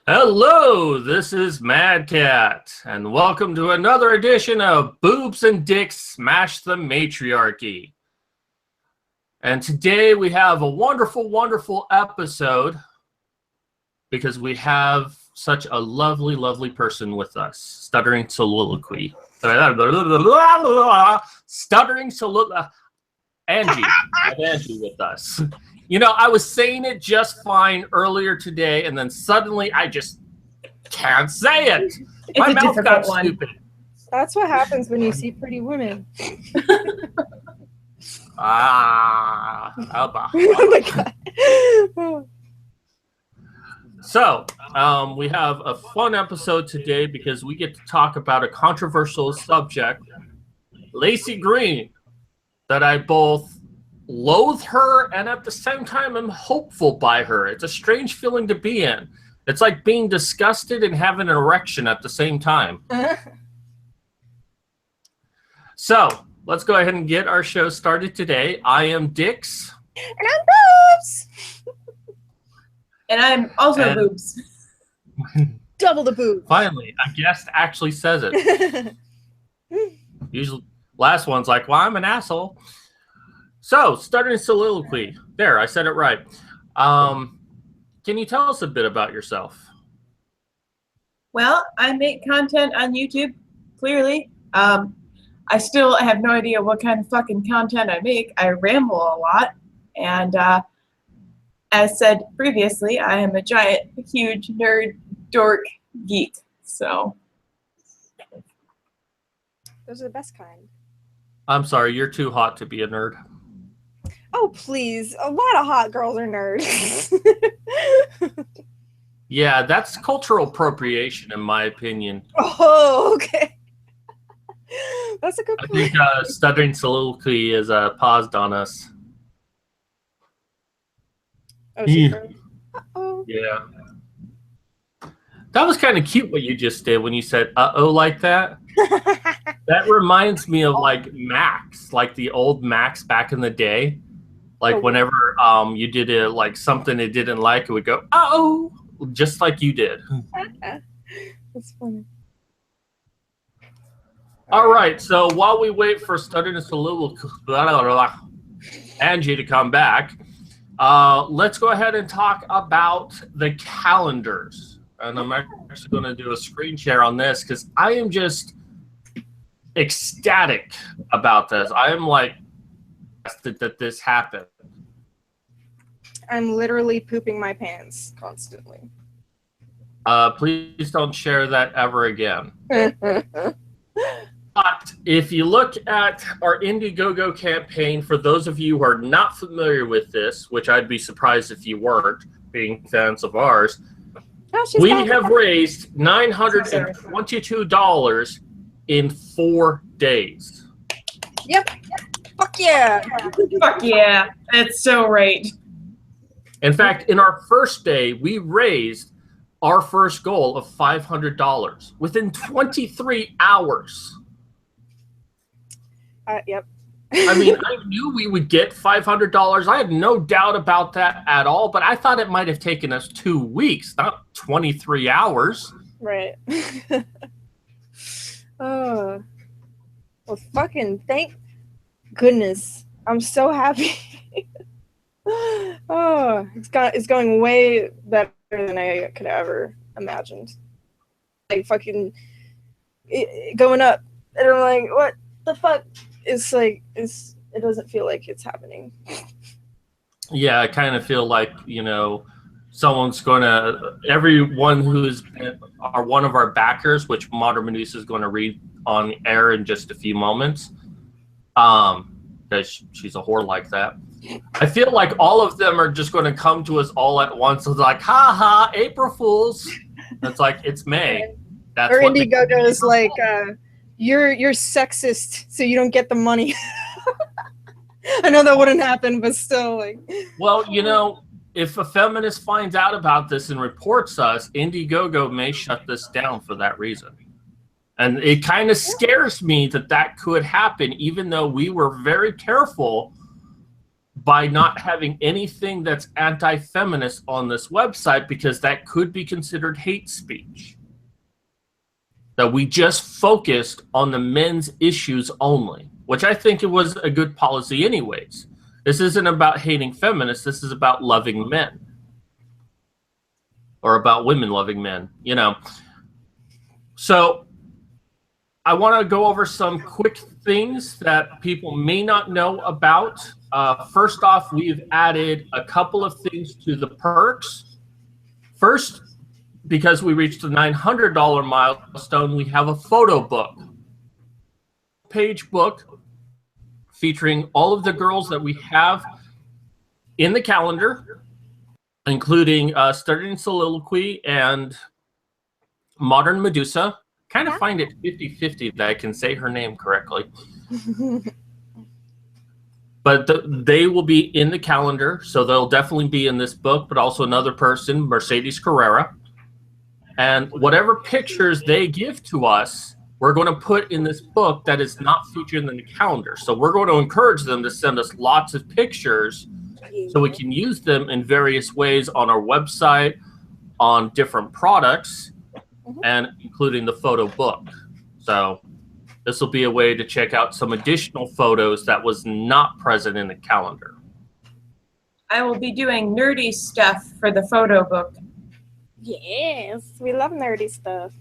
Hello, this is Mad Cat, and welcome to another edition of Boobs and Dicks Smash the Matriarchy. And today we have a wonderful, wonderful episode because we have such a lovely, lovely person with us. Stuttering soliloquy. Stuttering soliloquy. Angie. I have Angie with us. You know, I was saying it just fine earlier today, and then suddenly I just can't say it. My mouth got stupid. That's what happens when you see pretty women. Oh my God. So, we have a fun episode today because we get to talk about a controversial subject, Lacy Green, that I both loathe her and at the same time I'm hopeful by her. It's a strange feeling to be in. It's like being disgusted and having an erection at the same time. So, let's go ahead and get our show started today. I am Dix. And I'm Boobs. And I'm also Boobs. Double the boobs. Finally, a guest actually says it. Usually, last one's like, well, I'm an asshole. So, starting soliloquy. There, I said it right. Can you tell us a bit about yourself? Well, I make content on YouTube, clearly. I still have no idea what kind of fucking content I make. I ramble a lot. And as said previously, I am a giant, huge nerd, dork, geek. So. Those are the best kind. I'm sorry, you're too hot to be a nerd. Oh, please. A lot of hot girls are nerds. Yeah, that's cultural appropriation, in my opinion. Oh, okay. That's a good point. I think stuttering soliloquy is paused on us. Oh, uh-oh. Yeah. That was kind of cute what you just did when you said uh-oh like that. That reminds me of like Max, like the old Max back in the day. Like whenever you did it, like something it didn't like, it would go, uh-oh, just like you did. That's funny. All right, so while we wait for stuttering soliloquy, Angie to come back, let's go ahead and talk about the calendars. And I'm actually going to do a screen share on this because I am just ecstatic about this. I am like that this happened. I'm literally pooping my pants constantly. Please don't share that ever again. But if you look at our Indiegogo campaign, for those of you who are not familiar with this, which I'd be surprised if you weren't, being fans of ours, we have raised $922 in 4 days. Yep. Fuck yeah. Fuck yeah. That's so right. In fact, in our first day, we raised our first goal of $500 within 23 hours. Yep. I mean, I knew we would get $500. I had no doubt about that at all, but I thought it might have taken us 2 weeks, not 23 hours. Right. Oh. Well, fucking thank goodness. I'm so happy. Oh, it's going way better than I could have ever imagined. Like fucking going up, and I'm like, what the fuck? It's like it doesn't feel like it's happening. Yeah, I kind of feel like, you know, someone's going everyone who's one of our backers, which Modern Medusa is going to read on air in just a few moments, because she's a whore like that. I feel like all of them are just going to come to us all at once. It's like, ha ha, April Fools. It's like, it's May. That's or what Indiegogo is like, you're sexist, so you don't get the money. I know that wouldn't happen, but still, like. Well, you know, if a feminist finds out about this and reports us, Indiegogo may shut this down for that reason. And it kind of scares me that could happen, even though we were very careful by not having anything that's anti-feminist on this website, because that could be considered hate speech. That we just focused on the men's issues only, which I think it was a good policy anyways. This isn't about hating feminists. This is about loving men. Or about women loving men, you know. So I want to go over some quick things that people may not know about. First off, we've added a couple of things to the perks. First, because we reached the $900 milestone, we have a photo book. Page book featuring all of the girls that we have in the calendar, including Stuttering Soliloquy and Modern Medusa. Kind of find it 50-50 that I can say her name correctly. But they will be in the calendar, so they'll definitely be in this book, but also another person, Mercedes Carrera. And whatever pictures they give to us, we're going to put in this book that is not featured in the calendar. So we're going to encourage them to send us lots of pictures so we can use them in various ways on our website, on different products, and including the photo book. So this will be a way to check out some additional photos that was not present in the calendar. I will be doing nerdy stuff for the photo book. Yes, we love nerdy stuff.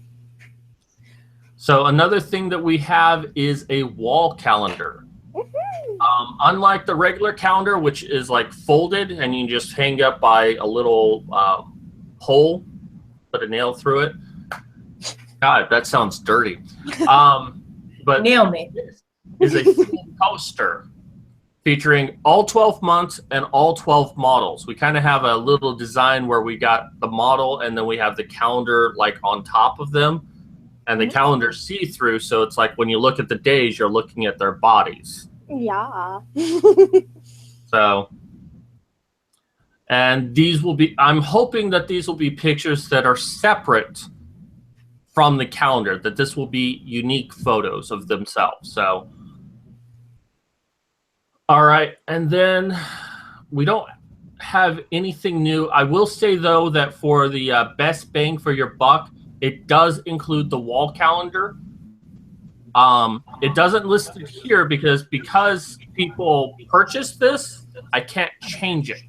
So another thing that we have is a wall calendar. Unlike the regular calendar, which is like folded and you just hang up by a little hole, put a nail through it. God, that sounds dirty. But Nail me. This is a full poster featuring all 12 months and all 12 models. We kind of have a little design where we got the model and then we have the calendar like on top of them, and the calendar see-through, so it's like when you look at the days, you're looking at their bodies. Yeah. So, and these will be, I'm hoping that these will be pictures that are separate from the calendar, that this will be unique photos of themselves. So, all right, and then we don't have anything new. I will say, though, that for the best bang for your buck, it does include the wall calendar. It doesn't list it here because people purchased this, I can't change it.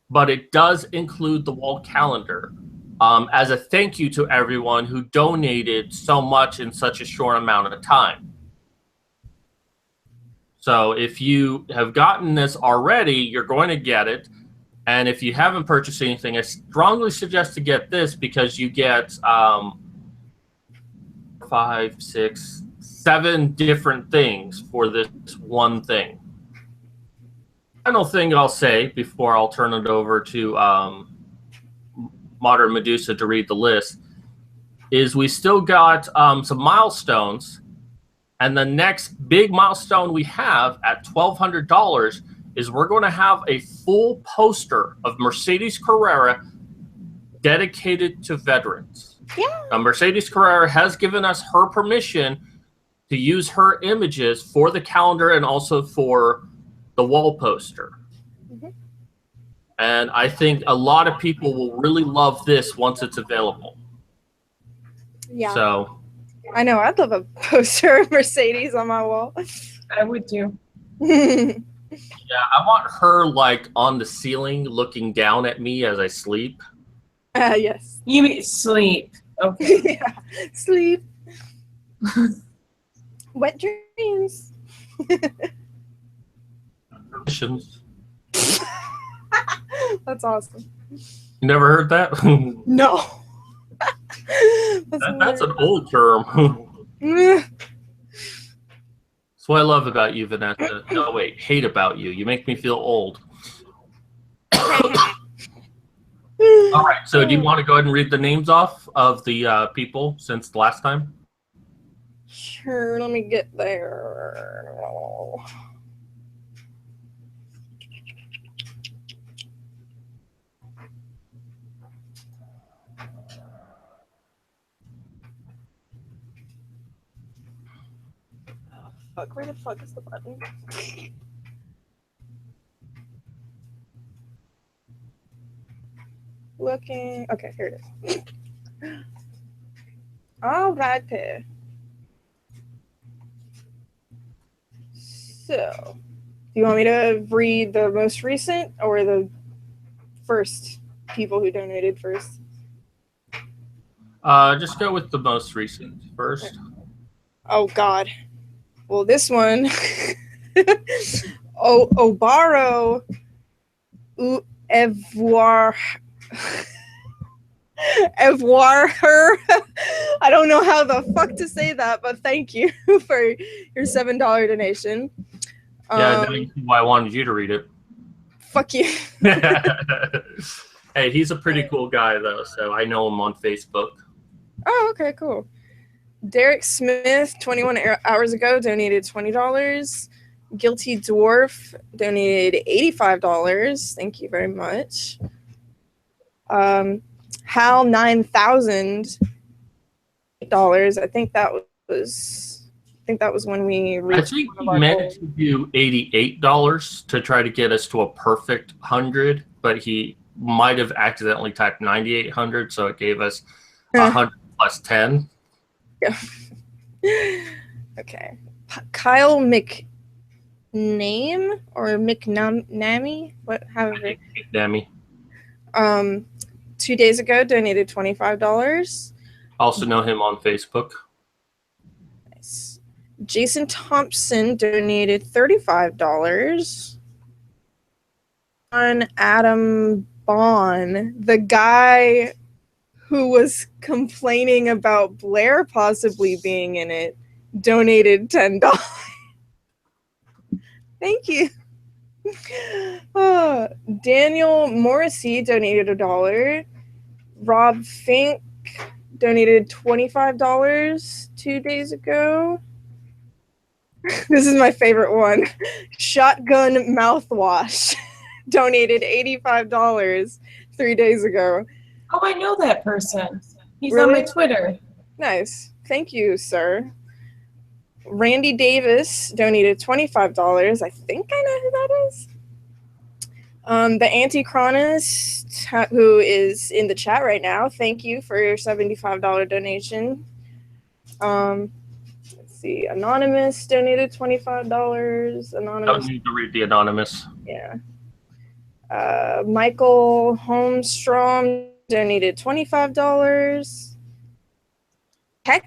But it does include the wall calendar as a thank you to everyone who donated so much in such a short amount of time. So if you have gotten this already, you're going to get it. And if you haven't purchased anything, I strongly suggest to get this because you get 5, 6, 7 different things for this one thing. Final thing I'll say before I'll turn it over to Modern Medusa to read the list is we still got some milestones, and the next big milestone we have at $1,200 is we're going to have a full poster of Mercedes Carrera dedicated to veterans. Yeah. Now, Mercedes Carrera has given us her permission to use her images for the calendar and also for the wall poster. And I think a lot of people will really love this once it's available. Yeah. So I know, I'd love a poster of Mercedes on my wall. I would too. yeah, I want her like on the ceiling looking down at me as I sleep. Yes. You mean sleep. Okay. Yeah. Sleep. Wet dreams. Permissions. That's awesome. You never heard that? No. That's an old term. That's what I love about you, Vanessa. No, wait, hate about you. You make me feel old. All right, so do you want to go ahead and read the names off of the people since the last time? Sure, let me get there. Fuck, where the fuck is the button? looking. Okay, here it is. All right, there. So, do you want me to read the most recent or the first people who donated first? Just go with the most recent first. Oh, God. Well, this one, Obaro Evoir. Evoir. I don't know how the fuck to say that, but thank you for your $7 donation. Yeah, now you see why I wanted you to read it. Fuck you. Hey, he's a pretty cool guy, though, so I know him on Facebook. Oh, okay, cool. Derek Smith, 21 hours ago, donated $20. Guilty Dwarf donated $85. Thank you very much. Hal, $9,000. I think that was when we reached. I think he meant to do $88 to try to get us to a perfect 100, but he might have accidentally typed 9,800, so it gave us 100 plus 10. Yeah. Okay. Kyle McName or McNamee? What? However. Dammy. 2 days ago, donated $25. Also know him on Facebook. Nice. Jason Thompson donated $35. On Adam Bond, the guy who was complaining about Blair possibly being in it, donated $10. Thank you. Daniel Morrissey donated $1. Rob Fink donated $25 2 days ago. This is my favorite one. Shotgun Mouthwash donated $85 3 days ago. Oh, I know that person. He's Really? on my Twitter. Nice. Thank you, sir. Randy Davis donated $25. I think I know who that is. The Anti-Chronist, who is in the chat right now, thank you for your $75 donation. Let's see. Anonymous donated $25. Anonymous. Don't need to read the anonymous. Yeah. Michael Holmstrom donated $25. Heck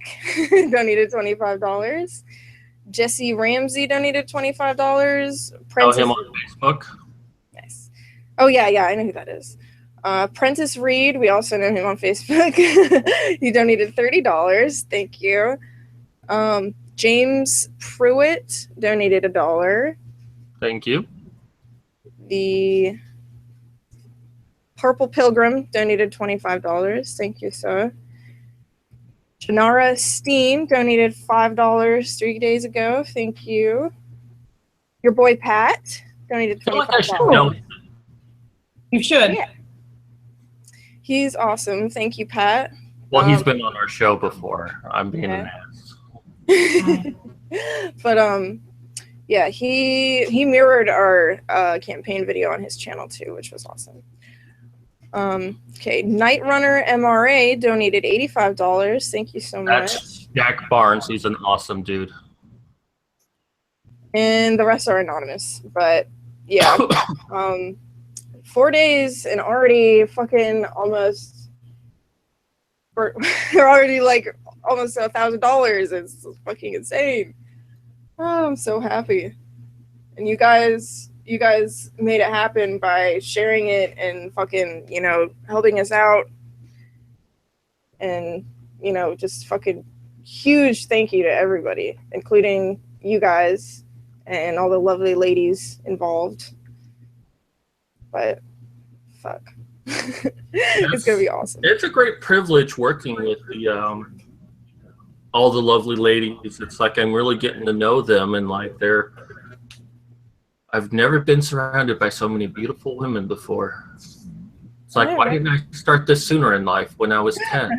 donated $25. Jesse Ramsey donated $25. Know him on Facebook. Nice. Oh, yeah, I know who that is. Prentice Reed, we also know him on Facebook. He donated $30. Thank you. James Pruitt donated $1. Thank you. The Purple Pilgrim donated $25. Thank you, sir. Janara Steen donated $5 3 days ago. Thank you. Your boy Pat donated $25. You should. Yeah. He's awesome. Thank you, Pat. Well, he's been on our show before. I'm being an ass. But yeah, he mirrored our campaign video on his channel too, which was awesome. Okay, Night Runner MRA donated $85. Thank you so much. That's Jack Barnes. He's an awesome dude. And the rest are anonymous, but yeah. 4 days and already fucking almost. They're already like almost $1,000. It's fucking insane. Oh, I'm so happy. And you guys made it happen by sharing it and fucking, helping us out. And, just fucking huge thank you to everybody, including you guys and all the lovely ladies involved. But fuck. It's gonna be awesome. It's a great privilege working with the all the lovely ladies. It's like I'm really getting to know them, and like I've never been surrounded by so many beautiful women before. It's like, why didn't I start this sooner in life when I was 10?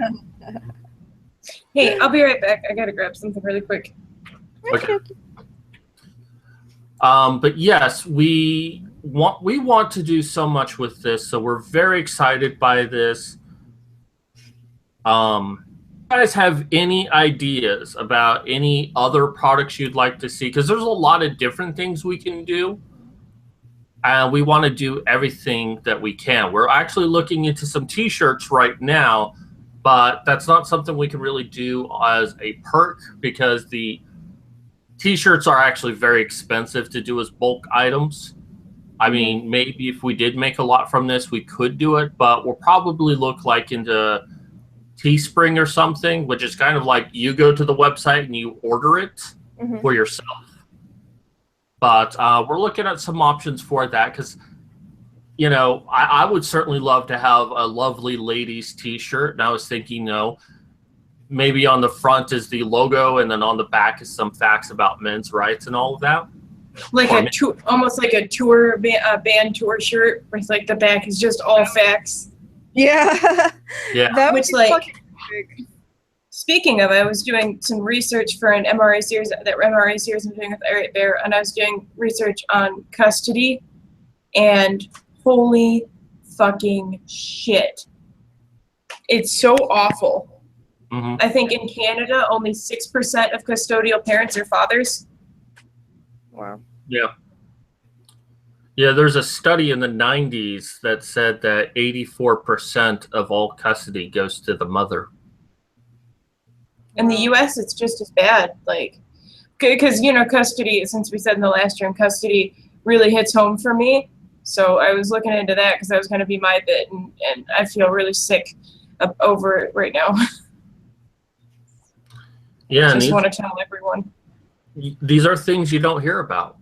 Hey, I'll be right back. I gotta grab something really quick. Okay. But yes, we we want to do so much with this, so we're very excited by this. You guys have any ideas about any other products you'd like to see? Because there's a lot of different things we can do, and we want to do everything that we can. We're actually looking into some t-shirts right now, but that's not something we can really do as a perk because the t-shirts are actually very expensive to do as bulk items. I mean, maybe if we did make a lot from this, we could do it, but we'll probably look like into Teespring or something, which is kind of like you go to the website and you order it for yourself. But we're looking at some options for that because, you know, I would certainly love to have a lovely ladies t-shirt. And I was thinking, you know, maybe on the front is the logo and then on the back is some facts about men's rights and all of that. Like almost like a band tour shirt where it's like the back is just all facts. Yeah. Yeah. That Which, was like, fucking big. Speaking of, I was doing some research for an MRA series I'm doing with Eric Bear, and I was doing research on custody, and holy fucking shit. It's so awful. I think in Canada, only 6% of custodial parents are fathers. Wow. Yeah. Yeah, there's a study in the 90s that said that 84% of all custody goes to the mother. In the U.S., it's just as bad. Like, because, you know, custody, since we said in the last term, custody really hits home for me. So I was looking into that because that was going to be my bit, and I feel really sick over it right now. Yeah, I just want to tell everyone. These are things you don't hear about.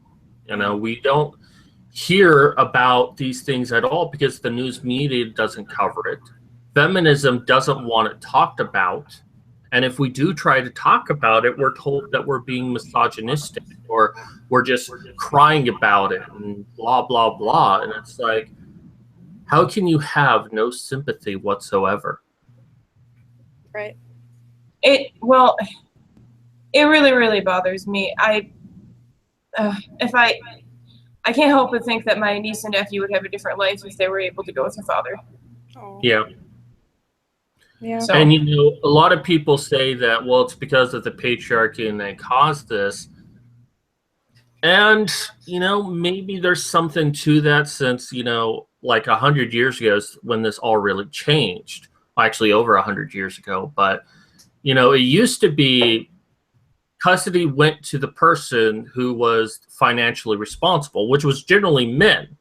You know, we don't hear about these things at all because the news media doesn't cover it. Feminism doesn't want it talked about. And if we do try to talk about it, we're told that we're being misogynistic or we're just crying about it and blah, blah, blah. And it's like, how can you have no sympathy whatsoever? Right. It really, really bothers me. I can't help but think that my niece and nephew would have a different life if they were able to go with their father. Oh. Yeah. Yeah. So, And, you know, a lot of people say that, well, it's because of the patriarchy and they caused this. And, you know, maybe there's something to that since, you know, like 100 years ago is when this all really changed. Well, actually, over 100 years ago. But, you know, it used to be custody went to the person who was financially responsible, which was generally men.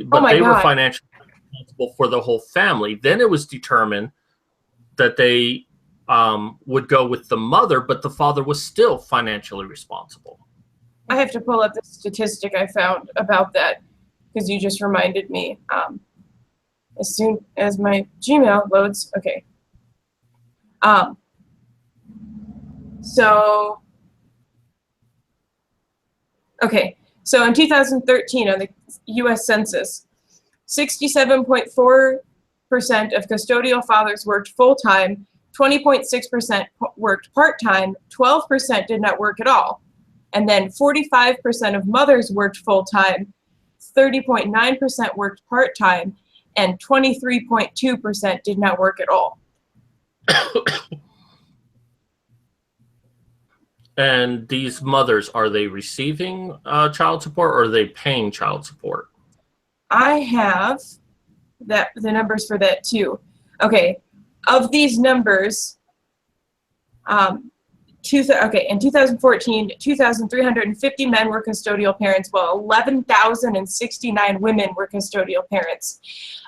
But they were financially responsible for the whole family. Then it was determined that they would go with the mother, but the father was still financially responsible. I have to pull up the statistic I found about that because you just reminded me. As soon as my Gmail loads, okay. So in 2013 on the U.S. Census, 67.4% of custodial fathers worked full-time, 20.6% worked part-time, 12% did not work at all. And then 45% of mothers worked full-time, 30.9% worked part-time, and 23.2% did not work at all. And these mothers, are they receiving child support or are they paying child support? I have the numbers for that too. Okay, of these numbers, in 2014, 2,350 men were custodial parents, while 11,069 women were custodial parents.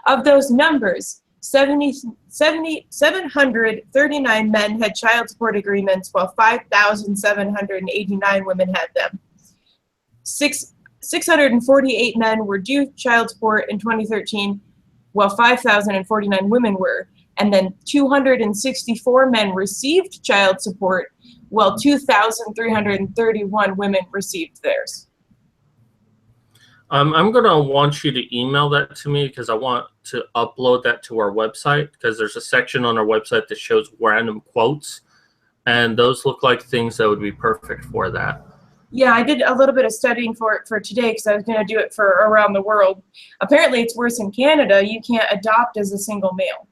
Of those numbers, 739 men had child support agreements, while 5,789 women had them. 648 men were due child support in 2013, while 5,049 women were. And then 264 men received child support, while 2,331 women received theirs. I'm going to want you to email that to me because I want to upload that to our website because there's a section on our website that shows random quotes, and those look like things that would be perfect for that. Yeah, I did a little bit of studying for it for today because I was going to do it for around the world. Apparently, it's worse in Canada. You can't adopt as a single male.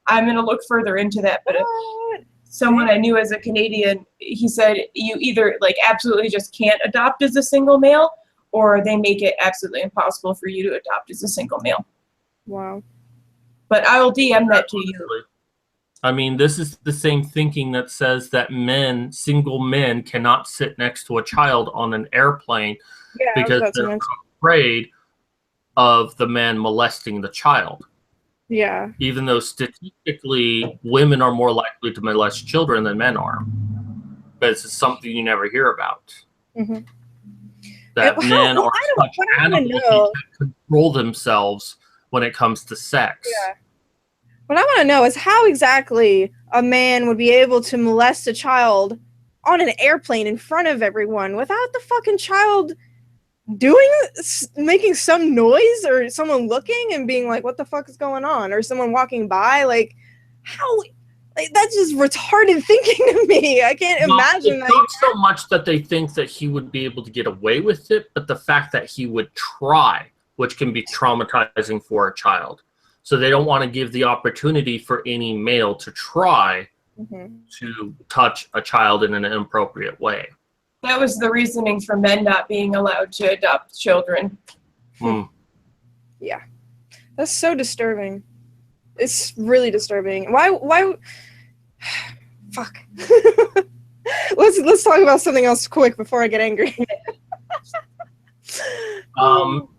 I'm going to look further into that, but someone I knew as a Canadian, he said you either like absolutely just can't adopt as a single male, or they make it absolutely impossible for you to adopt as a single male. Wow. But I will DM that to you. I mean, this is the same thinking that says that single men cannot sit next to a child on an airplane because they're afraid of the man molesting the child. Yeah. Even though statistically, women are more likely to molest children than men are. But it's something you never hear about. Mm-hmm. That men are such animals that control themselves when it comes to sex. Yeah. What I want to know is how exactly a man would be able to molest a child on an airplane in front of everyone without the fucking child making some noise, or someone looking and being like, what the fuck is going on? Or someone walking by, like, how? Like, that's just retarded thinking to me. I can't imagine that. It's not so much that they think that he would be able to get away with it, but the fact that he would try, which can be traumatizing for a child. So they don't want to give the opportunity for any male to try to touch a child in an inappropriate way. That was the reasoning for men not being allowed to adopt children. Yeah. That's so disturbing. It's really disturbing. Why fuck. Let's talk about something else quick before I get angry.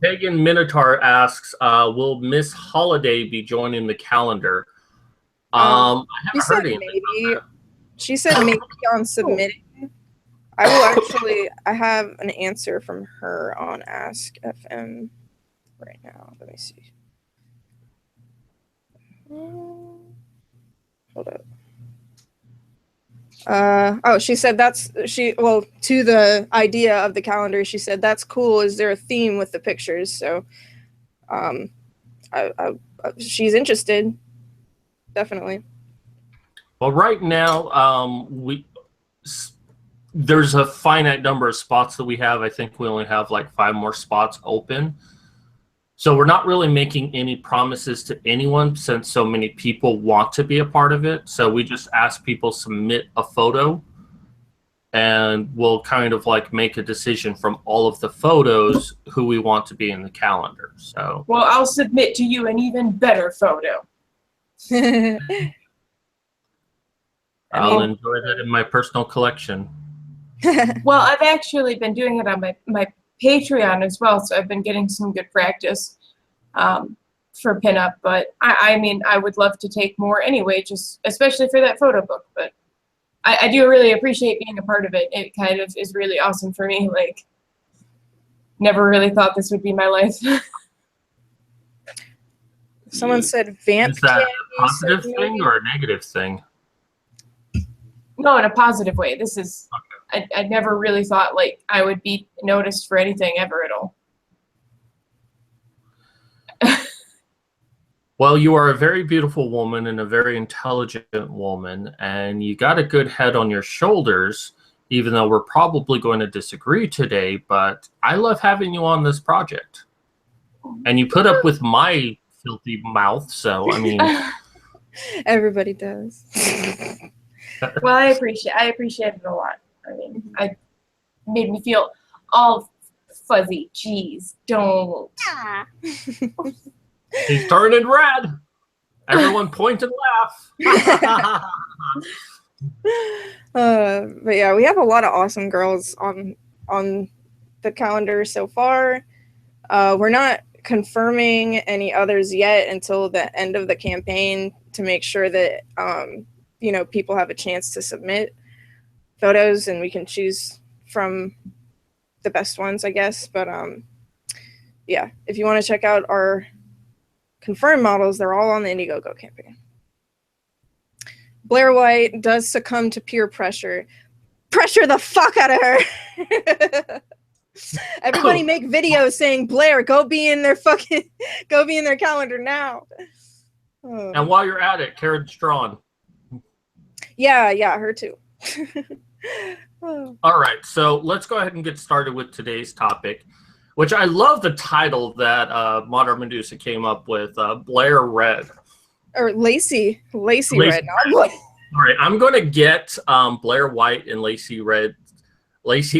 Pagan Minotaur asks, will Miss Holiday be joining the calendar? I haven't heard anything about that. She said maybe on submitting. I have an answer from her on Ask FM right now. Let me see. Hold up. She said to the idea of the calendar, she said, that's cool. Is there a theme with the pictures? So she's interested. Definitely. Well, right now, there's a finite number of spots that we have. I think we only have like 5 more spots open. So we're not really making any promises to anyone since so many people want to be a part of it. So we just ask people submit a photo, and we'll kind of like make a decision from all of the photos who we want to be in the calendar. So well, I'll submit to you an even better photo. I'll enjoy that in my personal collection. Well, I've actually been doing it on my Patreon as well, so I've been getting some good practice for pinup. But I mean, I would love to take more anyway, just especially for that photo book. But I do really appreciate being a part of it. It kind of is really awesome for me. Like, never really thought this would be my life. Someone said vamp. Is that a positive thing or a negative thing? No, in a positive way. This is, okay. I never really thought like I would be noticed for anything ever at all. Well, you are a very beautiful woman and a very intelligent woman, and you got a good head on your shoulders, even though we're probably going to disagree today, but I love having you on this project. And you put up with my filthy mouth, so I mean... Everybody does. Well, I appreciate it a lot. I mean, I made me feel all fuzzy. Jeez, don't. He's turning red. Everyone point and laugh. But yeah, we have a lot of awesome girls on the calendar so far. We're not confirming any others yet until the end of the campaign to make sure that people have a chance to submit photos and we can choose from the best ones, I guess. But yeah, if you want to check out our confirmed models, they're all on the Indiegogo campaign. Blair White does succumb to peer pressure. Pressure the fuck out of her. Everybody make videos saying, Blair, go be in their calendar now. And while you're at it, Karen Strawn. Yeah, her too. All right, so let's go ahead and get started with today's topic, which I love the title that Modern Medusa came up with, Blair Red. Or Lacy Lacy Red. Not Blair. All right, I'm going to get Blair White and Lacy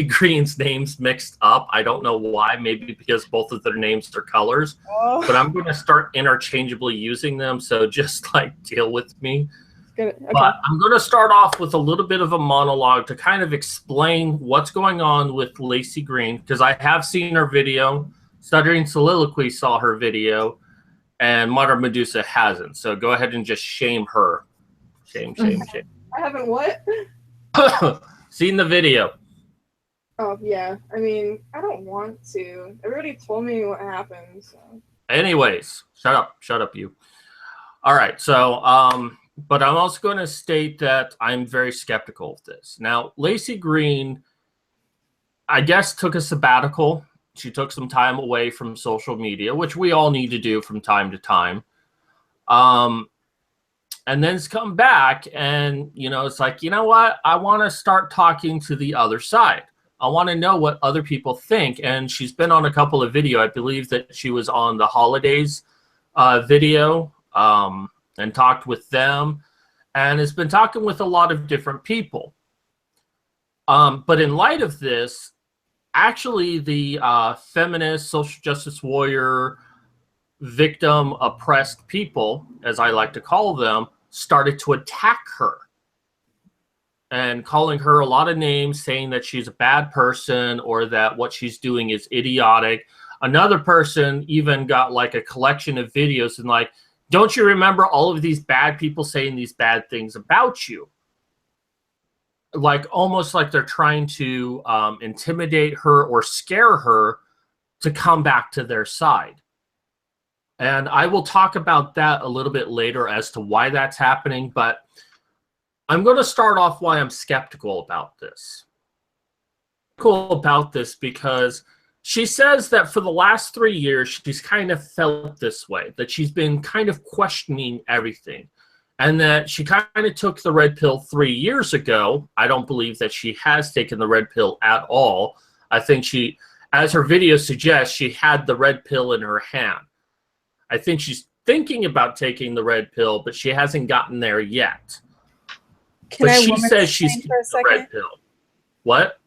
Green's names mixed up. I don't know why, maybe because both of their names are colors, but I'm going to start interchangeably using them, so just like deal with me. Okay. But I'm going to start off with a little bit of a monologue to kind of explain what's going on with Lacy Green, because I have seen her video. Stuttering Soliloquy saw her video, and Modern Medusa hasn't. So go ahead and just shame her. Shame. I haven't what? Seen the video. Oh, yeah. I mean, I don't want to. Everybody told me what happened, so. Anyways, shut up, you. All right, so, but I'm also going to state that I'm very skeptical of this. Now, Lacy Green, I guess, took a sabbatical. She took some time away from social media, which we all need to do from time to time. And then it's come back, and, it's like, you know what? I want to start talking to the other side. I want to know what other people think. And she's been on a couple of videos. I believe that she was on the holidays video, and talked with them, and has been talking with a lot of different people. But in light of this, actually the feminist, social justice warrior, victim, oppressed people, as I like to call them, started to attack her and calling her a lot of names, saying that she's a bad person or that what she's doing is idiotic. Another person even got like a collection of videos and like, don't you remember all of these bad people saying these bad things about you? Like almost like they're trying to intimidate her or scare her to come back to their side. And I will talk about that a little bit later as to why that's happening, but I'm going to start off why I'm skeptical about this. Because she says that for the last 3 years, she's kind of felt this way, that she's been kind of questioning everything, and that she kind of took the red pill 3 years ago. I don't believe that she has taken the red pill at all. I think she, as her video suggests, she had the red pill in her hand. I think she's thinking about taking the red pill, but she hasn't gotten there yet. Can but I she says she's taking the red pill. What?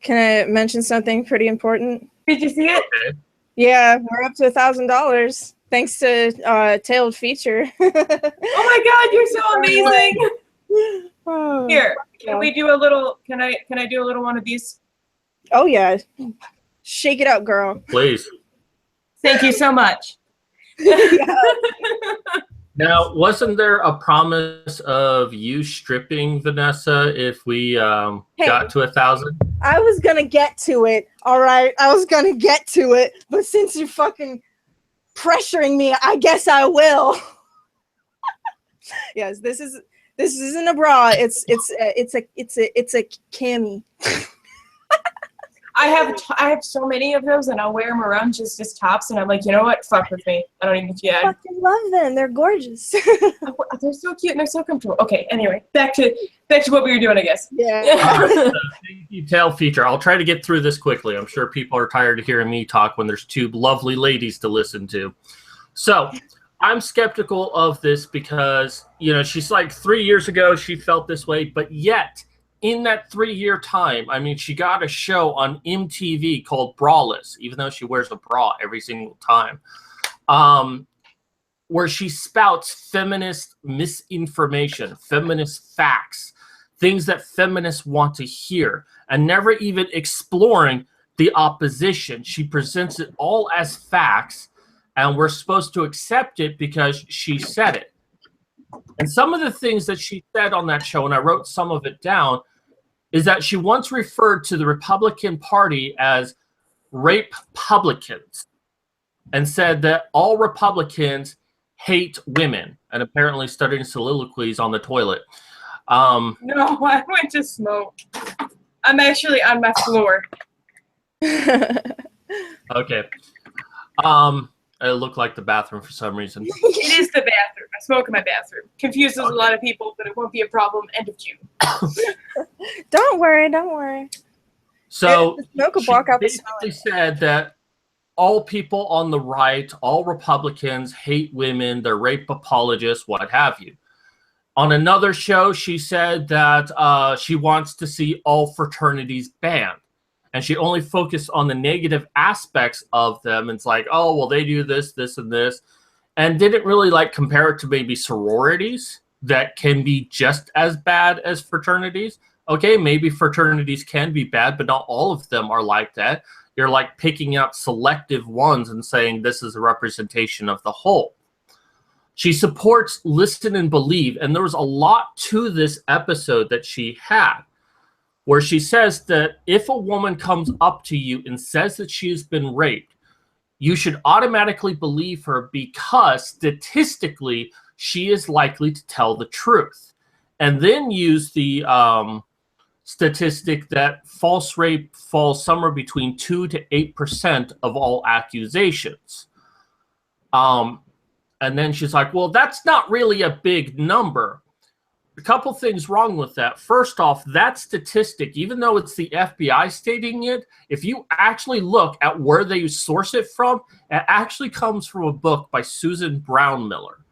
Can I mention something pretty important? Did you see it? Okay. Yeah, we're up to $1,000 thanks to Tailed Feature. Oh my God, you're so amazing! Oh, Here, can we do a little? Can I do a little one of these? Oh yeah, shake it out, girl. Please. Thank you so much. Now, wasn't there a promise of you stripping Vanessa if we got to 1,000? I was gonna get to it, all right? I was gonna get to it, but since you're fucking pressuring me, I guess I will. Yes, this isn't a bra. It's a cami. I have so many of those, and I'll wear them around just as tops. And I'm like, you know what? Fuck with me. I don't even. I fucking love them. They're gorgeous. Oh, they're so cute and they're so comfortable. Okay. Anyway, back to what we were doing, I guess. Yeah. Detail feature. I'll try to get through this quickly. I'm sure people are tired of hearing me talk when there's two lovely ladies to listen to. So I'm skeptical of this because, she's like 3 years ago she felt this way, but yet in that 3-year time, I mean, she got a show on MTV called Braless, even though she wears a bra every single time, where she spouts feminist misinformation, feminist facts, things that feminists want to hear, and never even exploring the opposition. She presents it all as facts, and we're supposed to accept it because she said it. And some of the things that she said on that show, and I wrote some of it down, is that she once referred to the Republican Party as rape-publicans and said that all Republicans hate women, and apparently studying soliloquies on the toilet. No, I went to smoke. I'm actually on my floor. Okay. It looked like the bathroom for some reason. It is the bathroom. I smoke in my bathroom. Confuses a lot of people, but it won't be a problem. End of June. Don't worry, don't worry. So The smoke will she block out the basically said that all people on the right, all Republicans hate women, they're rape apologists, what have you. On another show, she said that she wants to see all fraternities banned. And she only focused on the negative aspects of them. It's like, oh, well, they do this, this, and this. And didn't really like compare it to maybe sororities that can be just as bad as fraternities. Okay, maybe fraternities can be bad, but not all of them are like that. You're like picking out selective ones and saying this is a representation of the whole. She supports listen and believe, and there was a lot to this episode that she had, where she says that if a woman comes up to you and says that she has been raped, you should automatically believe her because statistically she is likely to tell the truth. And then use the statistic that false rape falls somewhere between 2 to 8% of all accusations. And then she's like, well, that's not really a big number. A couple things wrong with that. First off, that statistic, even though it's the FBI stating it, if you actually look at where they source it from, it actually comes from a book by Susan Brownmiller.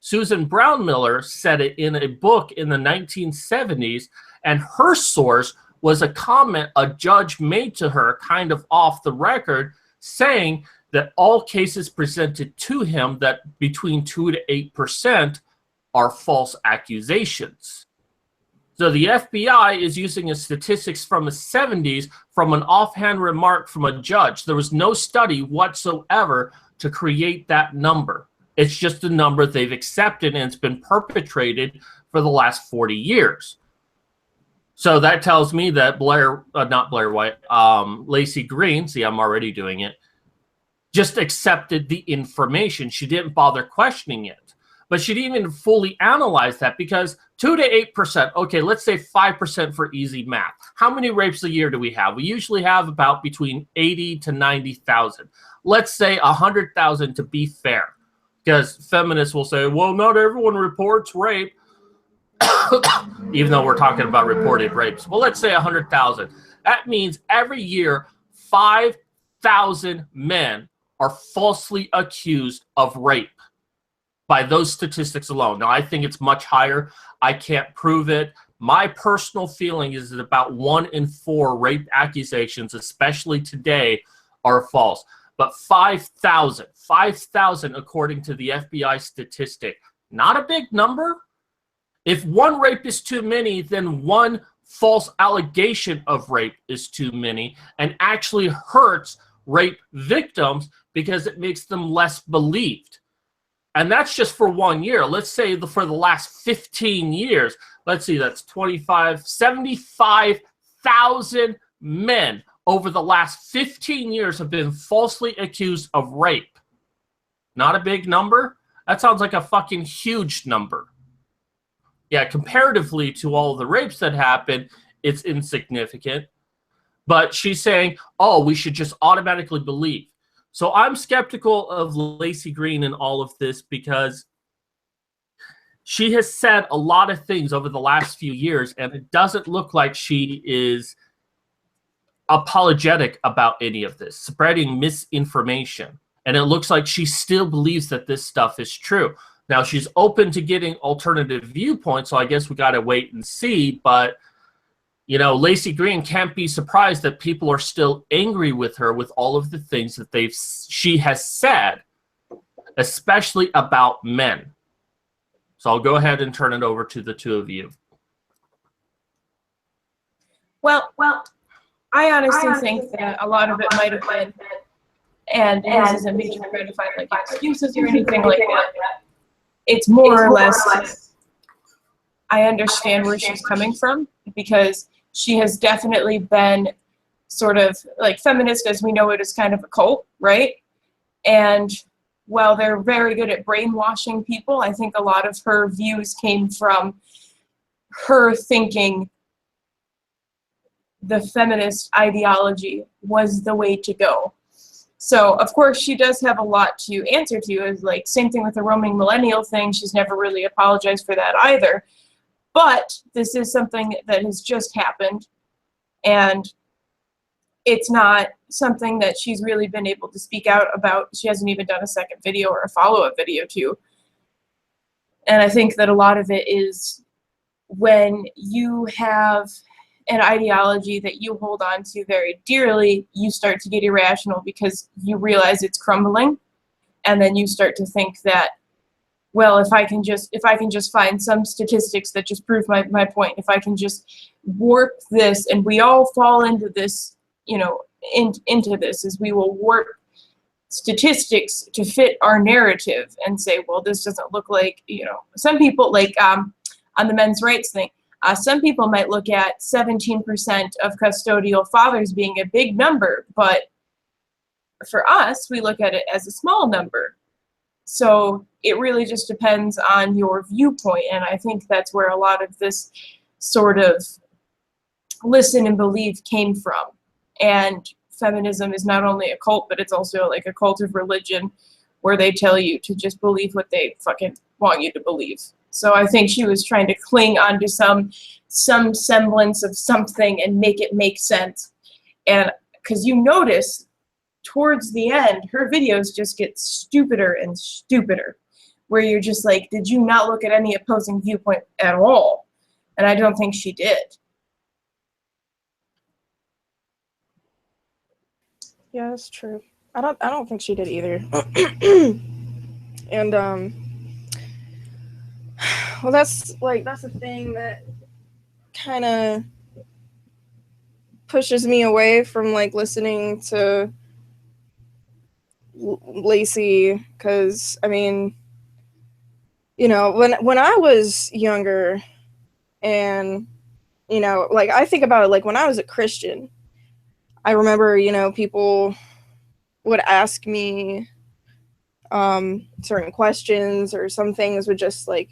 Susan Brownmiller said it in a book in the 1970s, and her source was a comment a judge made to her kind of off the record saying that all cases presented to him that between 2 to 8% are false accusations. So the FBI is using a statistics from the 70s from an offhand remark from a judge. There was no study whatsoever to create that number. It's just a number they've accepted, and it's been perpetrated for the last 40 years. So that tells me that Laci Green, see, I'm already doing it, just accepted the information. She didn't bother questioning it. But she didn't even fully analyze that because 2 to 8%, okay, let's say 5% for easy math. How many rapes a year do we have? We usually have about between 80 to 90,000. Let's say 100,000 to be fair. Because feminists will say, well, not everyone reports rape. Even though we're talking about reported rapes. Well, let's say 100,000. That means every year, 5,000 men are falsely accused of rape by those statistics alone. Now, I think it's much higher. I can't prove it. My personal feeling is that about 1 in 4 rape accusations, especially today, are false. But 5,000 according to the FBI statistic, not a big number. If one rape is too many, then one false allegation of rape is too many and actually hurts rape victims because it makes them less believed. And that's just for 1 year. Let's say for the last 15 years, let's see, that's 75,000 men over the last 15 years have been falsely accused of rape. Not a big number? That sounds like a fucking huge number. Yeah, comparatively to all the rapes that happen, it's insignificant. But she's saying, oh, we should just automatically believe. So I'm skeptical of Laci Green in all of this because she has said a lot of things over the last few years, and it doesn't look like she is apologetic about any of this, spreading misinformation. And it looks like she still believes that this stuff is true. Now, she's open to getting alternative viewpoints, so I guess we got to wait and see. But, you know, Laci Green can't be surprised that people are still angry with her with all of the things that she has said, especially about men. So I'll go ahead and turn it over to the two of you. Well, I honestly think that a lot of it might have been, and this isn't me trying to find like excuses or anything like that. It's more or less, I understand where she's coming from because she has definitely been sort of like feminist as we know it is kind of a cult, right? And while they're very good at brainwashing people, I think a lot of her views came from her thinking the feminist ideology was the way to go. So, of course, she does have a lot to answer to. Is like same thing with the roaming millennial thing. She's never really apologized for that either. But this is something that has just happened, and it's not something that she's really been able to speak out about. She hasn't even done a second video or a follow-up video to. And I think that a lot of it is when you have an ideology that you hold on to very dearly, you start to get irrational because you realize it's crumbling. And then you start to think that, well, if I can just find some statistics that just prove my point, if I can just warp this, and we all fall into this, you know, into this, is we will warp statistics to fit our narrative and say, well, this doesn't look like, you know, some people, like on the men's rights thing, some people might look at 17% of custodial fathers being a big number, but for us, we look at it as a small number. So it really just depends on your viewpoint, and I think that's where a lot of this sort of listen and believe came from. And feminism is not only a cult, but it's also like a cult of religion where they tell you to just believe what they fucking want you to believe. So I think she was trying to cling onto some semblance of something and make it make sense. And because you notice towards the end, her videos just get stupider and stupider, where you're just like, did you not look at any opposing viewpoint at all? And I don't think she did. Yeah, that's true. I don't think she did either. And well, that's a thing that kind of pushes me away from like listening to Lacy, because I mean, you know, when I was younger, and you know, like I think about it, like when I was a Christian, I remember, you know, people would ask me certain questions, or some things would just like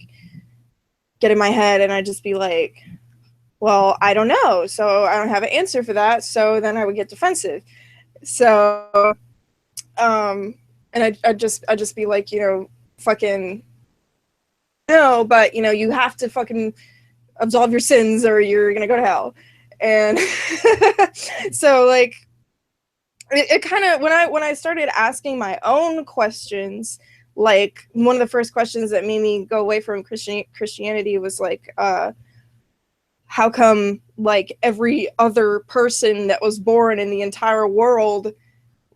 get in my head, and I'd just be like, well, I don't know, so I don't have an answer for that. So then I would get defensive. So and I'd just be like, you know, fucking no, but you know, you have to fucking absolve your sins or you're gonna go to hell. And so like it kind of, when I started asking my own questions, like one of the first questions that made me go away from Christianity was like, how come like every other person that was born in the entire world,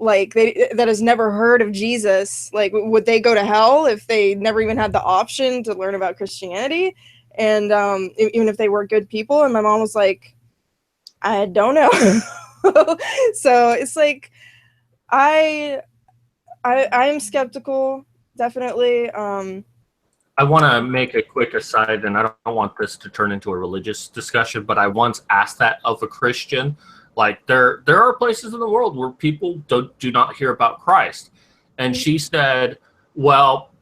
like that has never heard of Jesus, like would they go to hell if they never even had the option to learn about Christianity? And even if they were good people? And my mom was like, I don't know. So it's like I'm skeptical, definitely. I want to make a quick aside, and I don't want this to turn into a religious discussion, but I once asked that of a Christian. Like, there are places in the world where people do not hear about Christ. And she said, well,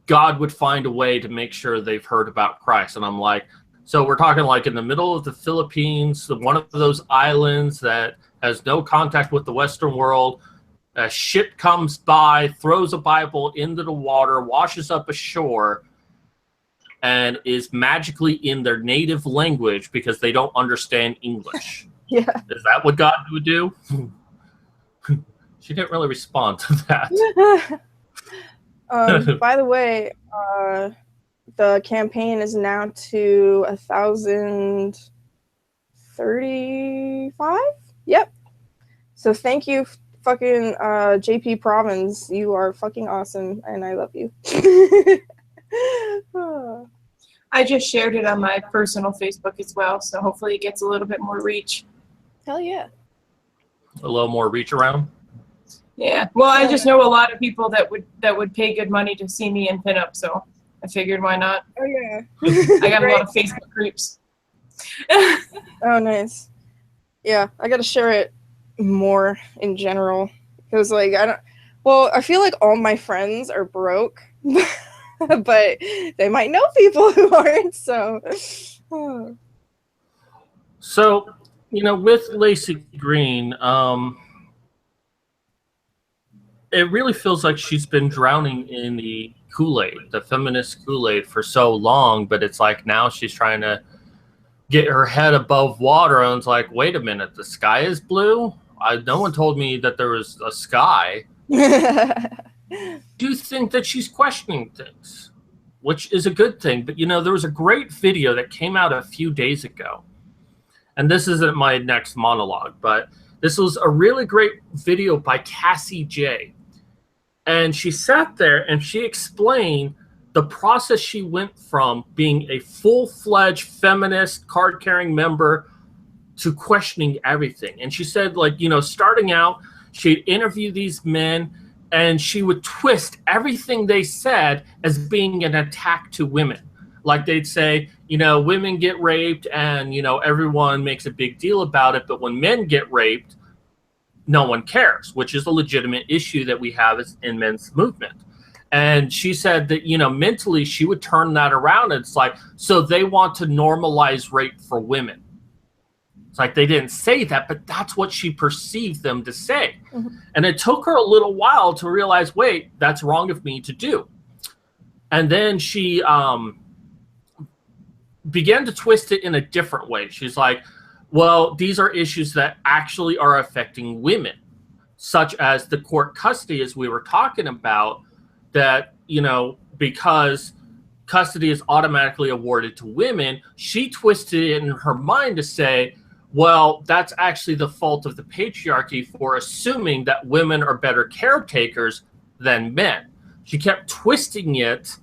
God would find a way to make sure they've heard about Christ. And I'm like, so we're talking like in the middle of the Philippines, one of those islands that has no contact with the Western world. A ship comes by, throws a Bible into the water, washes up ashore, and is magically in their native language because they don't understand English. Yeah. Is that what God would do? She didn't really respond to that. By the way, the campaign is now to 1,035. Yep. So thank you, fucking JP Province. You are fucking awesome, and I love you. I just shared it on my personal Facebook as well, so hopefully it gets a little bit more reach. Hell yeah. A little more reach around. Yeah. Well, I just know a lot of people that would pay good money to see me in pinup, so I figured why not. Oh yeah. I got a lot of Facebook groups. Oh nice. Yeah, I gotta share it more in general, because like I feel like all my friends are broke, but they might know people who aren't. So you know, with Laci Green, it really feels like she's been drowning in the Kool-Aid, the feminist Kool-Aid for so long, but it's like now she's trying to get her head above water, and it's like, wait a minute, the sky is blue? No one told me that there was a sky. Do you think that she's questioning things, which is a good thing? But, you know, there was a great video that came out a few days ago, and this isn't my next monologue, but this was a really great video by Cassie J. And she sat there and she explained the process she went from being a full-fledged feminist card-carrying member to questioning everything. And she said, like, you know, starting out, she'd interview these men and she would twist everything they said as being an attack to women. Like they'd say, you know, women get raped and, you know, everyone makes a big deal about it. But when men get raped, no one cares, which is a legitimate issue that we have in men's movement. And she said that, you know, mentally she would turn that around. And it's like, so they want to normalize rape for women. It's like they didn't say that, but that's what she perceived them to say. Mm-hmm. And it took her a little while to realize, wait, that's wrong of me to do. And then she began to twist it in a different way. She's like, well, these are issues that actually are affecting women, such as the court custody, as we were talking about, that, you know, because custody is automatically awarded to women, she twisted it in her mind to say, well, that's actually the fault of the patriarchy for assuming that women are better caretakers than men. She kept twisting it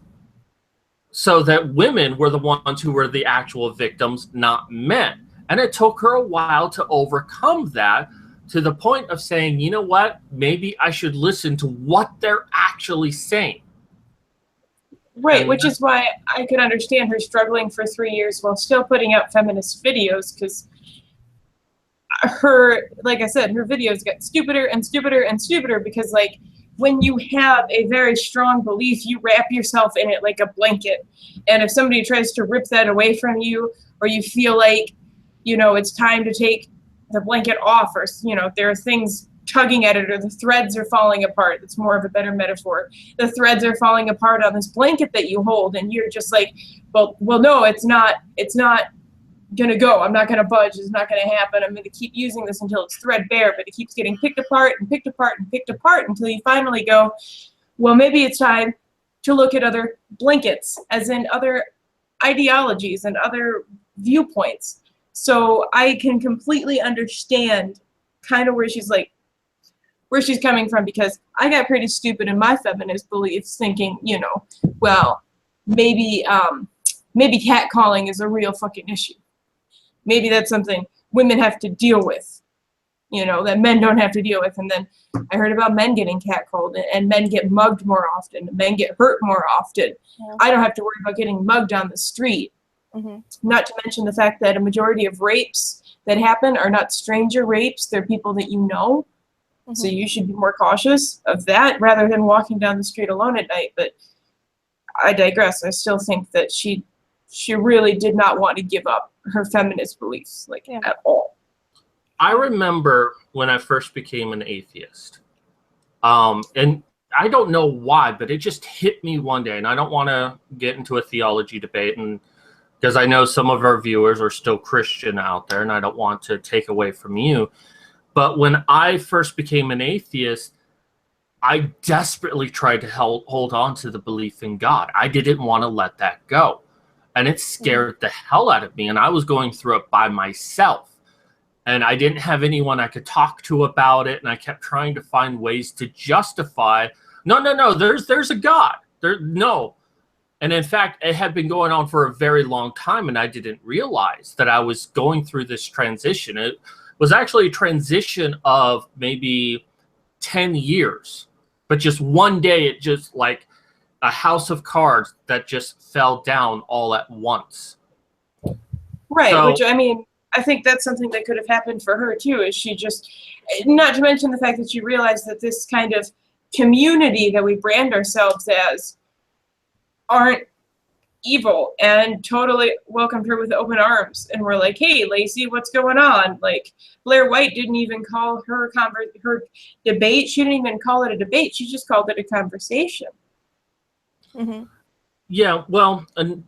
so that women were the ones who were the actual victims, not men. And it took her a while to overcome that, to the point of saying, you know what, maybe I should listen to what they're actually saying. Right, which is why I could understand her struggling for 3 years while still putting out feminist videos, because her, like I said, her videos get stupider and stupider and stupider, because, like, when you have a very strong belief, you wrap yourself in it like a blanket. And if somebody tries to rip that away from you, or you feel like, you know, it's time to take the blanket off, or, you know, there are things tugging at it, or the threads are falling apart. That's more of a better metaphor. The threads are falling apart on this blanket that you hold, and you're just like, well, no, it's not gonna go. I'm not gonna budge. It's not gonna happen. I'm gonna keep using this until it's threadbare, but it keeps getting picked apart and picked apart and picked apart until you finally go, well, maybe it's time to look at other blankets, as in other ideologies and other viewpoints. So I can completely understand kind of where she's coming from, because I got pretty stupid in my feminist beliefs, thinking, you know, well, maybe catcalling is a real fucking issue. Maybe that's something women have to deal with, you know, that men don't have to deal with. And then I heard about men getting catcalled, and men get mugged more often, and men get hurt more often. Yeah. I don't have to worry about getting mugged on the street. Mm-hmm. Not to mention the fact that a majority of rapes that happen are not stranger rapes. They're people that you know. Mm-hmm. So you should be more cautious of that rather than walking down the street alone at night. But I digress. I still think that she really did not want to give up her feminist beliefs, at all. I remember when I first became an atheist. And I don't know why, but it just hit me one day. And I don't want to get into a theology debate, and because I know some of our viewers are still Christian out there, and I don't want to take away from you. But when I first became an atheist, I desperately tried to hold on to the belief in God. I didn't want to let that go. And it scared the hell out of me. And I was going through it by myself. And I didn't have anyone I could talk to about it. And I kept trying to find ways to justify, no, there's a God. No. And in fact, it had been going on for a very long time, and I didn't realize that I was going through this transition. It was actually a transition of maybe 10 years, but just one day, it just like a house of cards that just fell down all at once. Right, so, which, I mean, I think that's something that could have happened for her too, is she just, not to mention the fact that she realized that this kind of community that we brand ourselves as aren't evil, and totally welcomed her with open arms. And we're like, hey, Lacy, what's going on? Like, Blair White didn't even call her debate, she didn't even call it a debate, she just called it a conversation. Mm-hmm. Yeah, well, and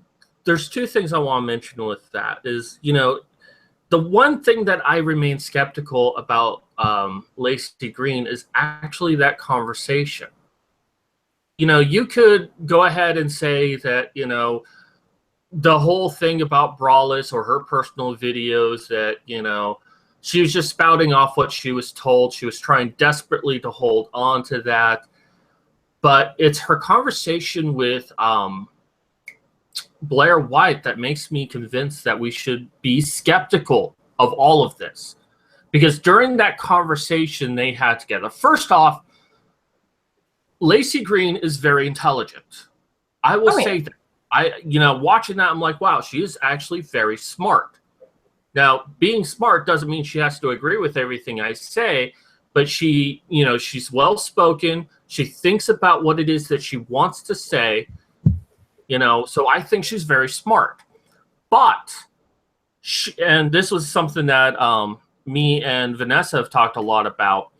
there's two things I want to mention with that is, the one thing that I remain skeptical about Laci Green is actually that conversation. You could go ahead and say that, the whole thing about Brawless or her personal videos that, she was just spouting off what she was told. She was trying desperately to hold on to that. But it's her conversation with Blair White that makes me convinced that we should be skeptical of all of this. Because during that conversation they had together, first off, Laci Green is very intelligent. I will say that. Watching that, I'm like, wow, she is actually very smart. Now, being smart doesn't mean she has to agree with everything I say, but she's well-spoken. She thinks about what it is that she wants to say, so I think she's very smart. But, and this was something that me and Vanessa have talked a lot about,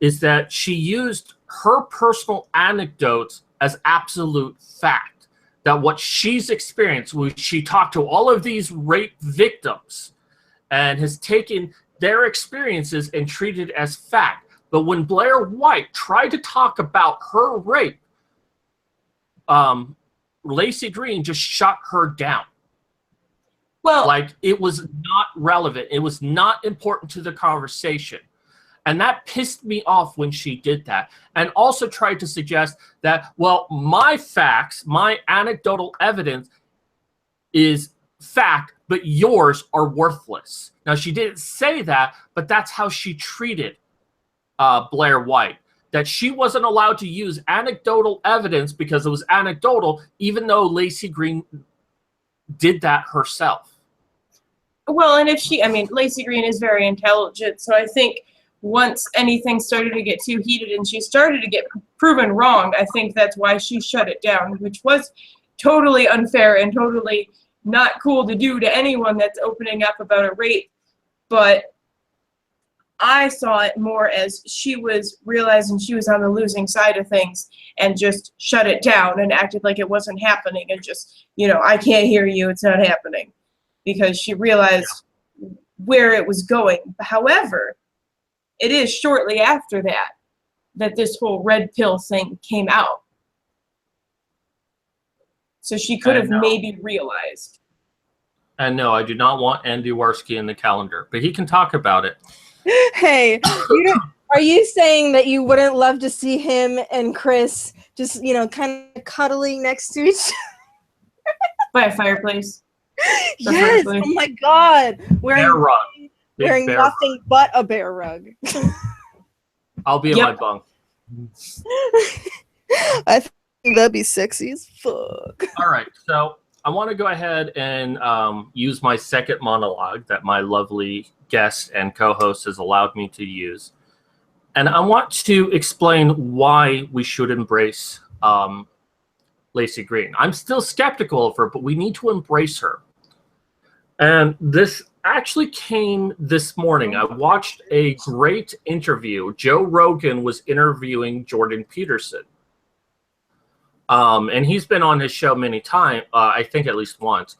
is that she used her personal anecdotes as absolute fact. That what she's experienced, she talked to all of these rape victims and has taken their experiences and treated as fact. But when Blair White tried to talk about her rape, Laci Green just shut her down. Well, like it was not relevant. It was not important to the conversation. And that pissed me off when she did that. And also tried to suggest that, well, my facts, my anecdotal evidence is fact, but yours are worthless. Now, she didn't say that, but that's how she treated Blair White. That she wasn't allowed to use anecdotal evidence because it was anecdotal, even though Laci Green did that herself. Well, and Laci Green is very intelligent, so I think once anything started to get too heated and she started to get proven wrong, I think that's why she shut it down, which was totally unfair and totally not cool to do to anyone that's opening up about a rape. But I saw it more as she was realizing she was on the losing side of things and just shut it down and acted like it wasn't happening and just, I can't hear you, it's not happening. Because she realized where it was going. However, it is shortly after that this whole red pill thing came out. So she could have maybe realized. And no, I do not want Andy Warski in the calendar, but he can talk about it. Hey, are you saying that you wouldn't love to see him and Chris just, kind of cuddling next to each other? By a fireplace. Yes, oh my God. Bear rug. Wearing nothing but a bear rug. I'll be in my bunk. I think that'd be sexy as fuck. All right, so I want to go ahead and use my second monologue that my lovely guest and co-host has allowed me to use. And I want to explain why we should embrace Laci Green. I'm still skeptical of her, but we need to embrace her. And this actually came this morning. I watched a great interview. Joe Rogan was interviewing Jordan Peterson. And he's been on his show many times, I think at least once.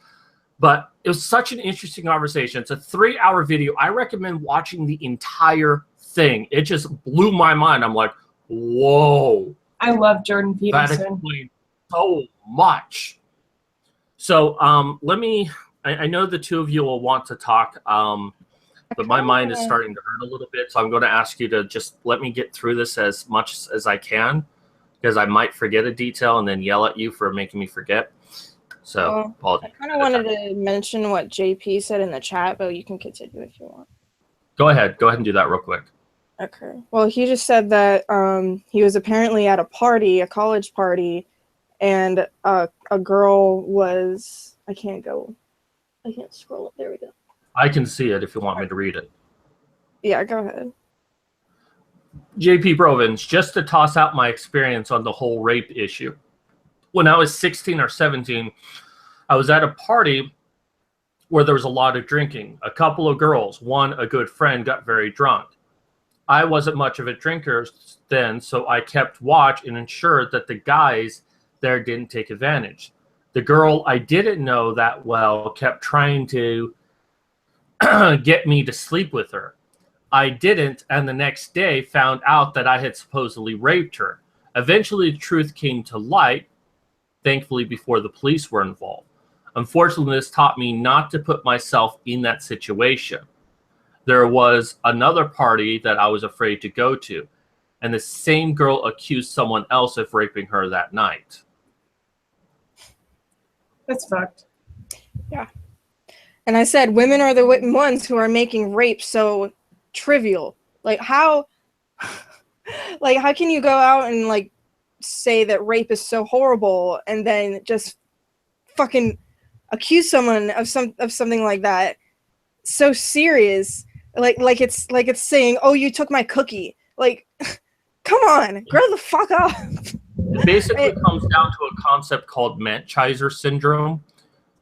But it was such an interesting conversation. It's a 3-hour video. I recommend watching the entire thing. It just blew my mind. I'm like, whoa. I love Jordan Peterson. That explains so much. So I know the two of you will want to talk, but my mind is starting to hurt a little bit. So I'm going to ask you to just let me get through this as much as I can, because I might forget a detail and then yell at you for making me forget. So I kind of wanted to mention what JP said in the chat, but you can continue if you want. Go ahead and do that real quick. Okay. Well, he just said that he was apparently at a party, a college party, and a girl was, I can't scroll it. There we go. I can see it if you want me to read it. Yeah, go ahead. JP Brovins, just to toss out my experience on the whole rape issue. When I was 16 or 17, I was at a party where there was a lot of drinking. A couple of girls, a good friend, got very drunk. I wasn't much of a drinker then, so I kept watch and ensured that the guys there didn't take advantage. The girl I didn't know that well kept trying to get me to sleep with her. I didn't, and the next day found out that I had supposedly raped her. Eventually, the truth came to light, thankfully before the police were involved. Unfortunately, this taught me not to put myself in that situation. There was another party that I was afraid to go to, and the same girl accused someone else of raping her that night. That's fucked. Yeah. And I said women are the ones who are making rape so trivial. Like how like how can you go out and like say that rape is so horrible and then just fucking accuse someone of something like that so serious, like it's saying, oh, you took my cookie. Like come on, grow the fuck up. It basically comes down to a concept called Manchizer syndrome,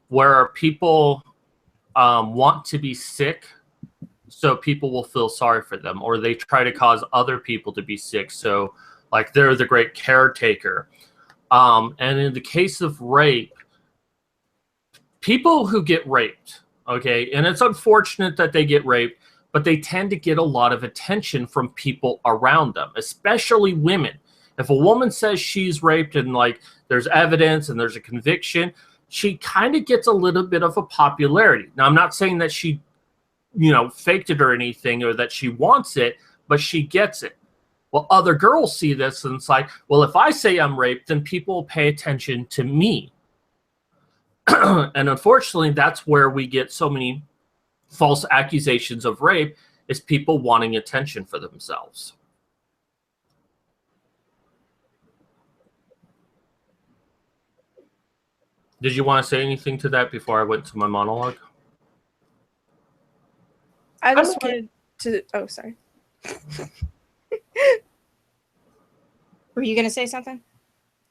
where people want to be sick so people will feel sorry for them, or they try to cause other people to be sick so like they're the great caretaker. And in the case of rape, people who get raped, okay, and it's unfortunate that they get raped, but they tend to get a lot of attention from people around them, especially women. If a woman says she's raped and like there's evidence and there's a conviction, she kind of gets a little bit of a popularity. Now, I'm not saying that she, faked it or anything, or that she wants it, but she gets it. Well, other girls see this and it's like, well, if I say I'm raped, then people will pay attention to me. And unfortunately, that's where we get so many false accusations of rape, is people wanting attention for themselves. Did you want to say anything to that before I went to my monologue? I just wanted to... Oh, sorry. Were you going to say something?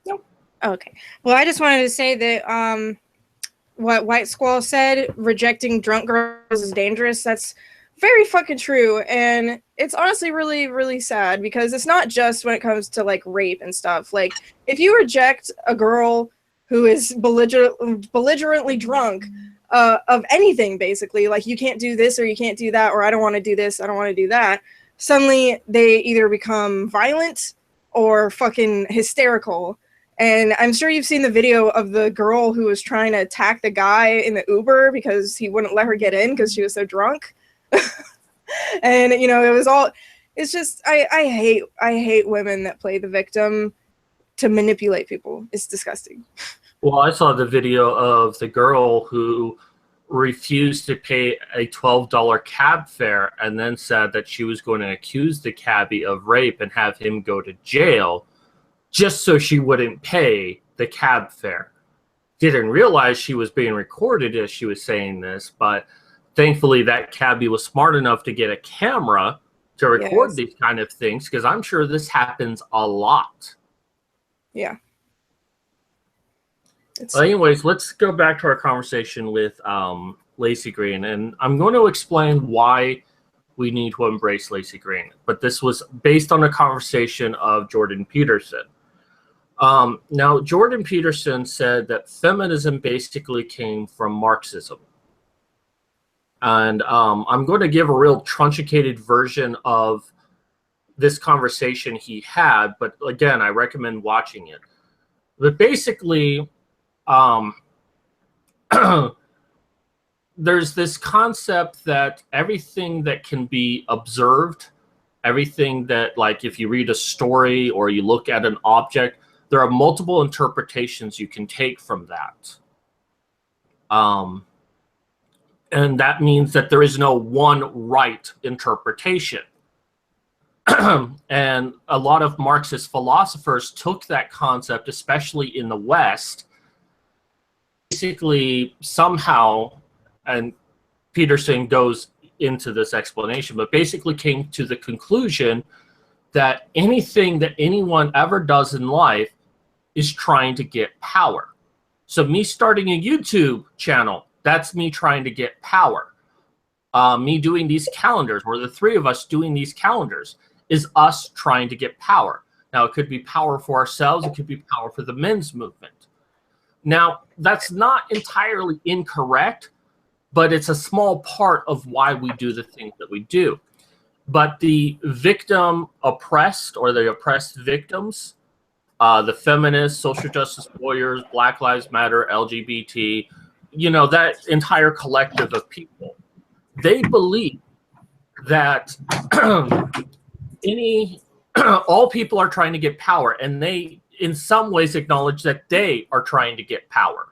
No. Oh, okay. Well, I just wanted to say that what White Squall said, rejecting drunk girls is dangerous. That's very fucking true. And it's honestly really, really sad, because it's not just when it comes to like rape and stuff. Like if you reject a girl who is belligerently drunk of anything, basically, like you can't do this or you can't do that, or I don't want to do this, I don't want to do that, suddenly they either become violent or fucking hysterical. And I'm sure you've seen the video of the girl who was trying to attack the guy in the Uber because he wouldn't let her get in because she was so drunk. And it was all, it's just, I hate women that play the victim to manipulate people. It's disgusting. Well, I saw the video of the girl who refused to pay a $12 cab fare and then said that she was going to accuse the cabbie of rape and have him go to jail just so she wouldn't pay the cab fare. Didn't realize she was being recorded as she was saying this, but thankfully that cabbie was smart enough to get a camera to record these kind of things, because I'm sure this happens a lot. Yeah. Well, anyways, let's go back to our conversation with Lacy Green, and I'm going to explain why we need to embrace Lacy Green. But this was based on a conversation of Jordan Peterson. Now, Jordan Peterson said that feminism basically came from Marxism. And I'm going to give a real truncated version of this conversation he had, but again, I recommend watching it. But basically, there's this concept that everything that can be observed, everything that, like, if you read a story or you look at an object, there are multiple interpretations you can take from that. And that means that there is no one right interpretation. And a lot of Marxist philosophers took that concept, especially in the West, basically somehow, and Peterson goes into this explanation, but basically came to the conclusion that anything that anyone ever does in life is trying to get power. So me starting a YouTube channel, that's me trying to get power. Me doing these calendars, or the three of us doing these calendars, is us trying to get power. Now, it could be power for ourselves. It could be power for the men's movement. Now, that's not entirely incorrect, but it's a small part of why we do the things that we do. But the victim oppressed, or the oppressed victims, the feminists, social justice warriors, Black Lives Matter, LGBT, you know, that entire collective of people, they believe that all people are trying to get power, and they in some ways acknowledge that they are trying to get power.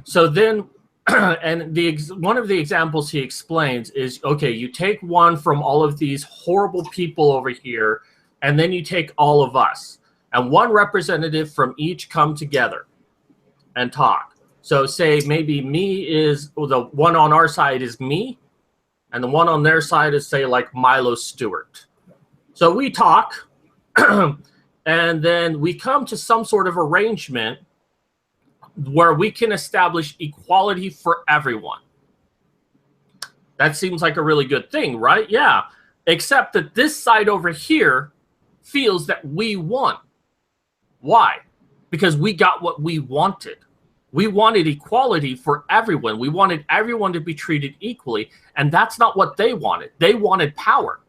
So then, and one of the examples he explains is, okay, you take one from all of these horrible people over here, and then you take all of us, and one representative from each come together and talk. So say maybe me is, well, the one on our side is me, and the one on their side is, say, like Milo Stewart. So we talk, and then we come to some sort of arrangement where we can establish equality for everyone. That seems like a really good thing, right? Yeah. Except that this side over here feels that we won. Why? Because we got what we wanted. We wanted equality for everyone. We wanted everyone to be treated equally, and that's not what they wanted. They wanted power.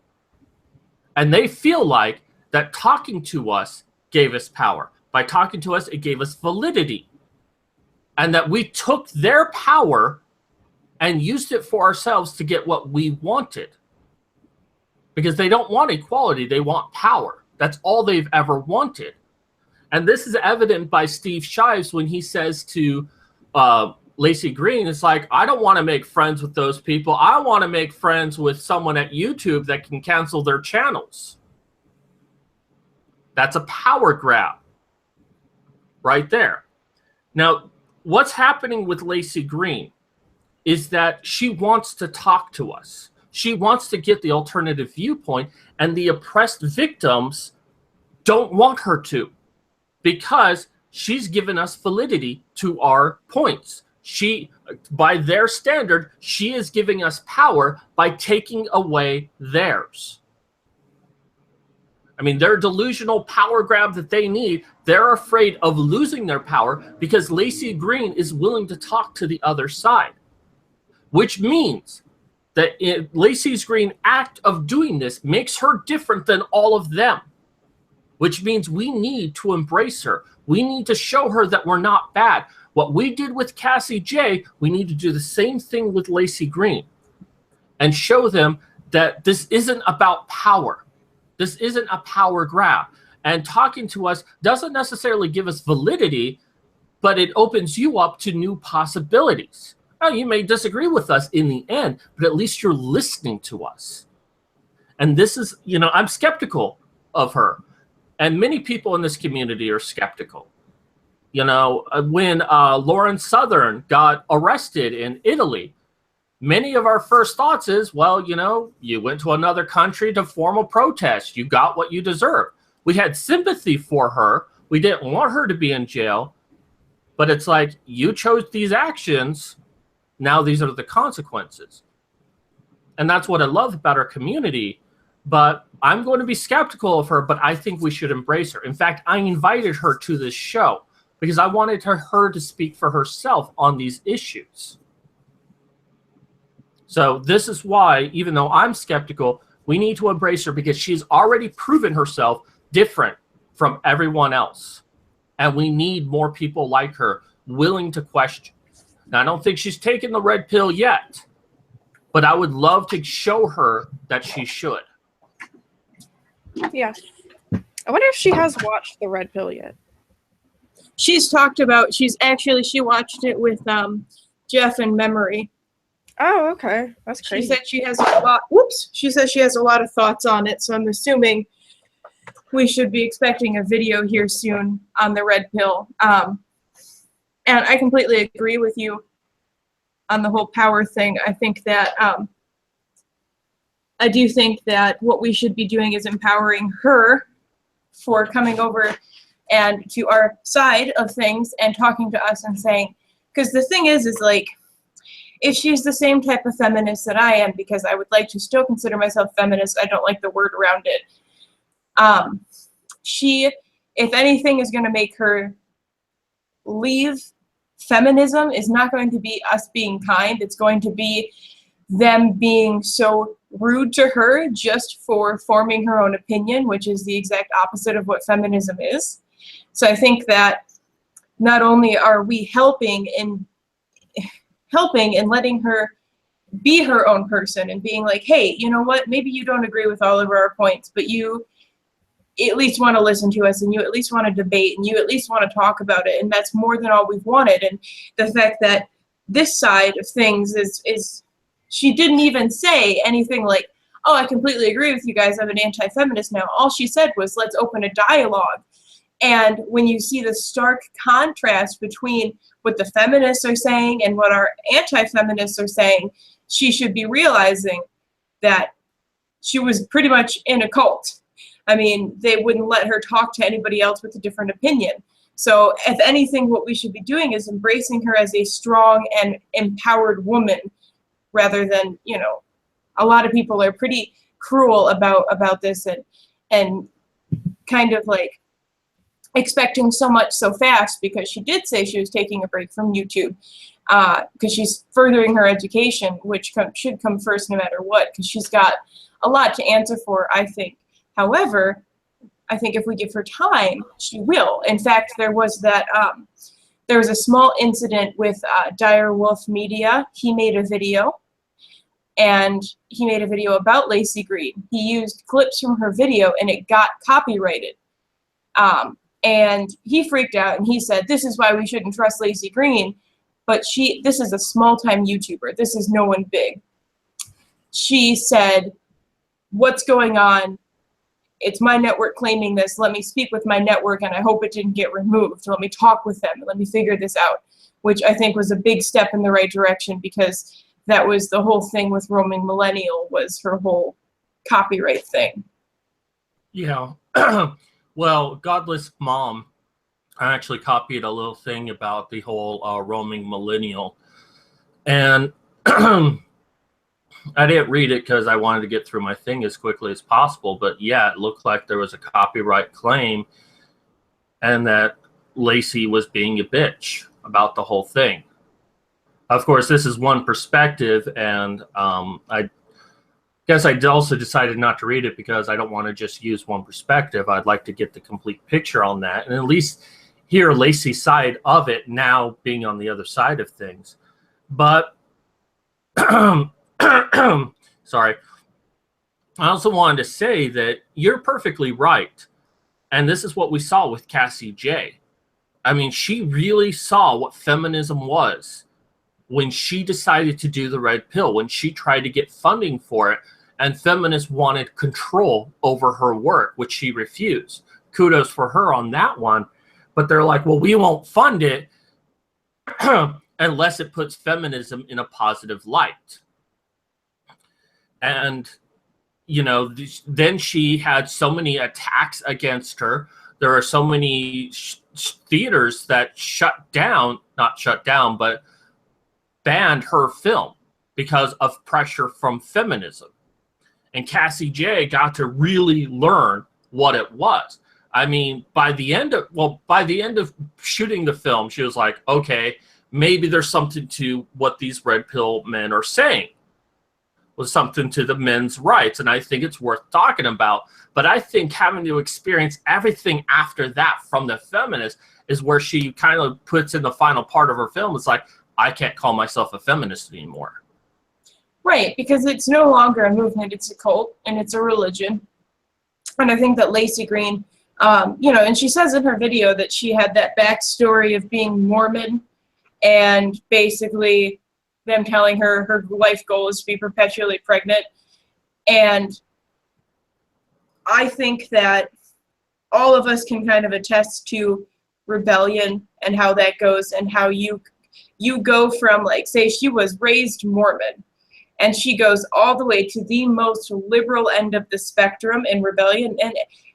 And they feel like that talking to us gave us power. By talking to us, it gave us validity. And that we took their power and used it for ourselves to get what we wanted. Because they don't want equality, they want power. That's all they've ever wanted. And this is evident by Steve Shives when he says to Laci Green, it's like, I don't want to make friends with those people. I want to make friends with someone at YouTube that can cancel their channels. That's a power grab right there. Now, what's happening with Laci Green is that she wants to talk to us. She wants to get the alternative viewpoint, and the oppressed victims don't want her to, because she's given us validity to our points. She, by their standard, she is giving us power by taking away theirs. I mean, their delusional power grab that they need, they're afraid of losing their power because Laci Green is willing to talk to the other side. Which means that Laci Green's act of doing this makes her different than all of them. Which means we need to embrace her. We need to show her that we're not bad. What we did with Cassie J, we need to do the same thing with Laci Green. And show them that this isn't about power. This isn't a power grab. And talking to us doesn't necessarily give us validity, but it opens you up to new possibilities. Now, you may disagree with us in the end, but at least you're listening to us. And this is, you know, I'm skeptical of her. And many people in this community are skeptical. You know, when Lauren Southern got arrested in Italy, many of our first thoughts is, well, you know, you went to another country to form a protest. You got what you deserve. We had sympathy for her. We didn't want her to be in jail. But it's like, you chose these actions. Now these are the consequences. And that's what I love about our community. But I'm going to be skeptical of her, but I think we should embrace her. In fact, I invited her to this show because I wanted her to speak for herself on these issues. So this is why, even though I'm skeptical, we need to embrace her because she's already proven herself different from everyone else. And we need more people like her willing to question. Now, I don't think she's taken the red pill yet, but I would love to show her that she should. Yeah. I wonder if she has watched The Red Pill yet. She's talked about, she watched it with Jeff and Memory. Oh, okay. That's crazy. She said she has a lot of thoughts on it, so I'm assuming we should be expecting a video here soon on the Red Pill. And I completely agree with you on the whole power thing. I think that I do think that what we should be doing is empowering her for coming over and to our side of things and talking to us and saying, because the thing is like, if she's the same type of feminist that I am, because I would like to still consider myself feminist, I don't like the word around it. She, if anything is going to make her leave feminism, is not going to be us being kind. It's going to be them being so rude to her just for forming her own opinion, which is the exact opposite of what feminism is. So I think that not only are we helping and letting her be her own person and being like, hey, you know what, maybe you don't agree with all of our points, but you at least want to listen to us, and you at least want to debate, and you at least want to talk about it, and that's more than all we've wanted. And the fact that this side of things is she didn't even say anything like, oh, I completely agree with you guys, I'm an anti-feminist now. All she said was, let's open a dialogue. And when you see the stark contrast between what the feminists are saying and what our anti-feminists are saying, she should be realizing that she was pretty much in a cult. I mean, they wouldn't let her talk to anybody else with a different opinion. So if anything, what we should be doing is embracing her as a strong and empowered woman, rather than, you know, a lot of people are pretty cruel about this and kind of like expecting so much so fast, because she did say she was taking a break from YouTube because she's furthering her education, which should come first no matter what, because she's got a lot to answer for, I think. However, I think if we give her time, she will. In fact, there was a small incident with Dire Wolf Media. He made a video, and he made a video about Laci Green. He used clips from her video, and it got copyrighted. And he freaked out, and he said, this is why we shouldn't trust Laci Green. But this is a small-time YouTuber. This is no one big. She said, what's going on? It's my network claiming this. Let me speak with my network, and I hope it didn't get removed. Let me talk with them, and let me figure this out, which I think was a big step in the right direction, because that was the whole thing with Roaming Millennial, was her whole copyright thing. Yeah. Well, Godless Mom, I actually copied a little thing about the whole Roaming Millennial. And I didn't read it because I wanted to get through my thing as quickly as possible. But yeah, it looked like there was a copyright claim and that Laci was being a bitch about the whole thing. Of course, this is one perspective, and I guess I also decided not to read it because I don't want to just use one perspective. I'd like to get the complete picture on that and at least hear Laci's side of it, now being on the other side of things. But sorry. I also wanted to say that you're perfectly right. And this is what we saw with Cassie J. I mean, she really saw what feminism was when she decided to do the red pill, when she tried to get funding for it, and feminists wanted control over her work, which she refused. Kudos for her on that one. But they're like, well, we won't fund it unless it puts feminism in a positive light. And, you know, then she had so many attacks against her. There are so many theaters that not shut down, but banned her film because of pressure from feminism. And Cassie J got to really learn what it was. I mean, by the end of shooting the film, she was like, okay, maybe there's something to what these red pill men are saying. Was something to the men's rights, and I think it's worth talking about. But I think having to experience everything after that from the feminist is where she kind of puts in the final part of her film. It's like, I can't call myself a feminist anymore. Right, because it's no longer a movement, it's a cult, and it's a religion. And I think that Laci Green, you know, and she says in her video that she had that backstory of being Mormon, and basically them telling her her life goal is to be perpetually pregnant. And I think that all of us can kind of attest to rebellion and how that goes, and how you go from, like, say she was raised Mormon, and she goes all the way to the most liberal end of the spectrum in rebellion.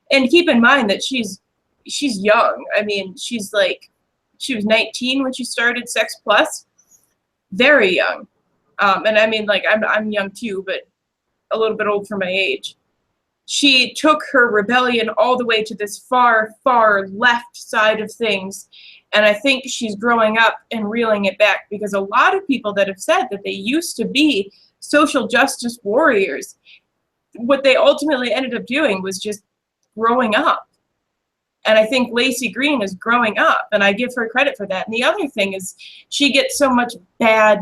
And keep in mind that she's young. I mean, she was 19 when she started Sex Plus. Very young. And I mean, like, I'm young too, but a little bit old for my age. she took her rebellion all the way to this far, far left side of things. And I think she's growing up and reeling it back, because a lot of people that have said that they used to be social justice warriors, what they ultimately ended up doing was just growing up. And I think Laci Green is growing up, and I give her credit for that. And the other thing is, she gets so much bad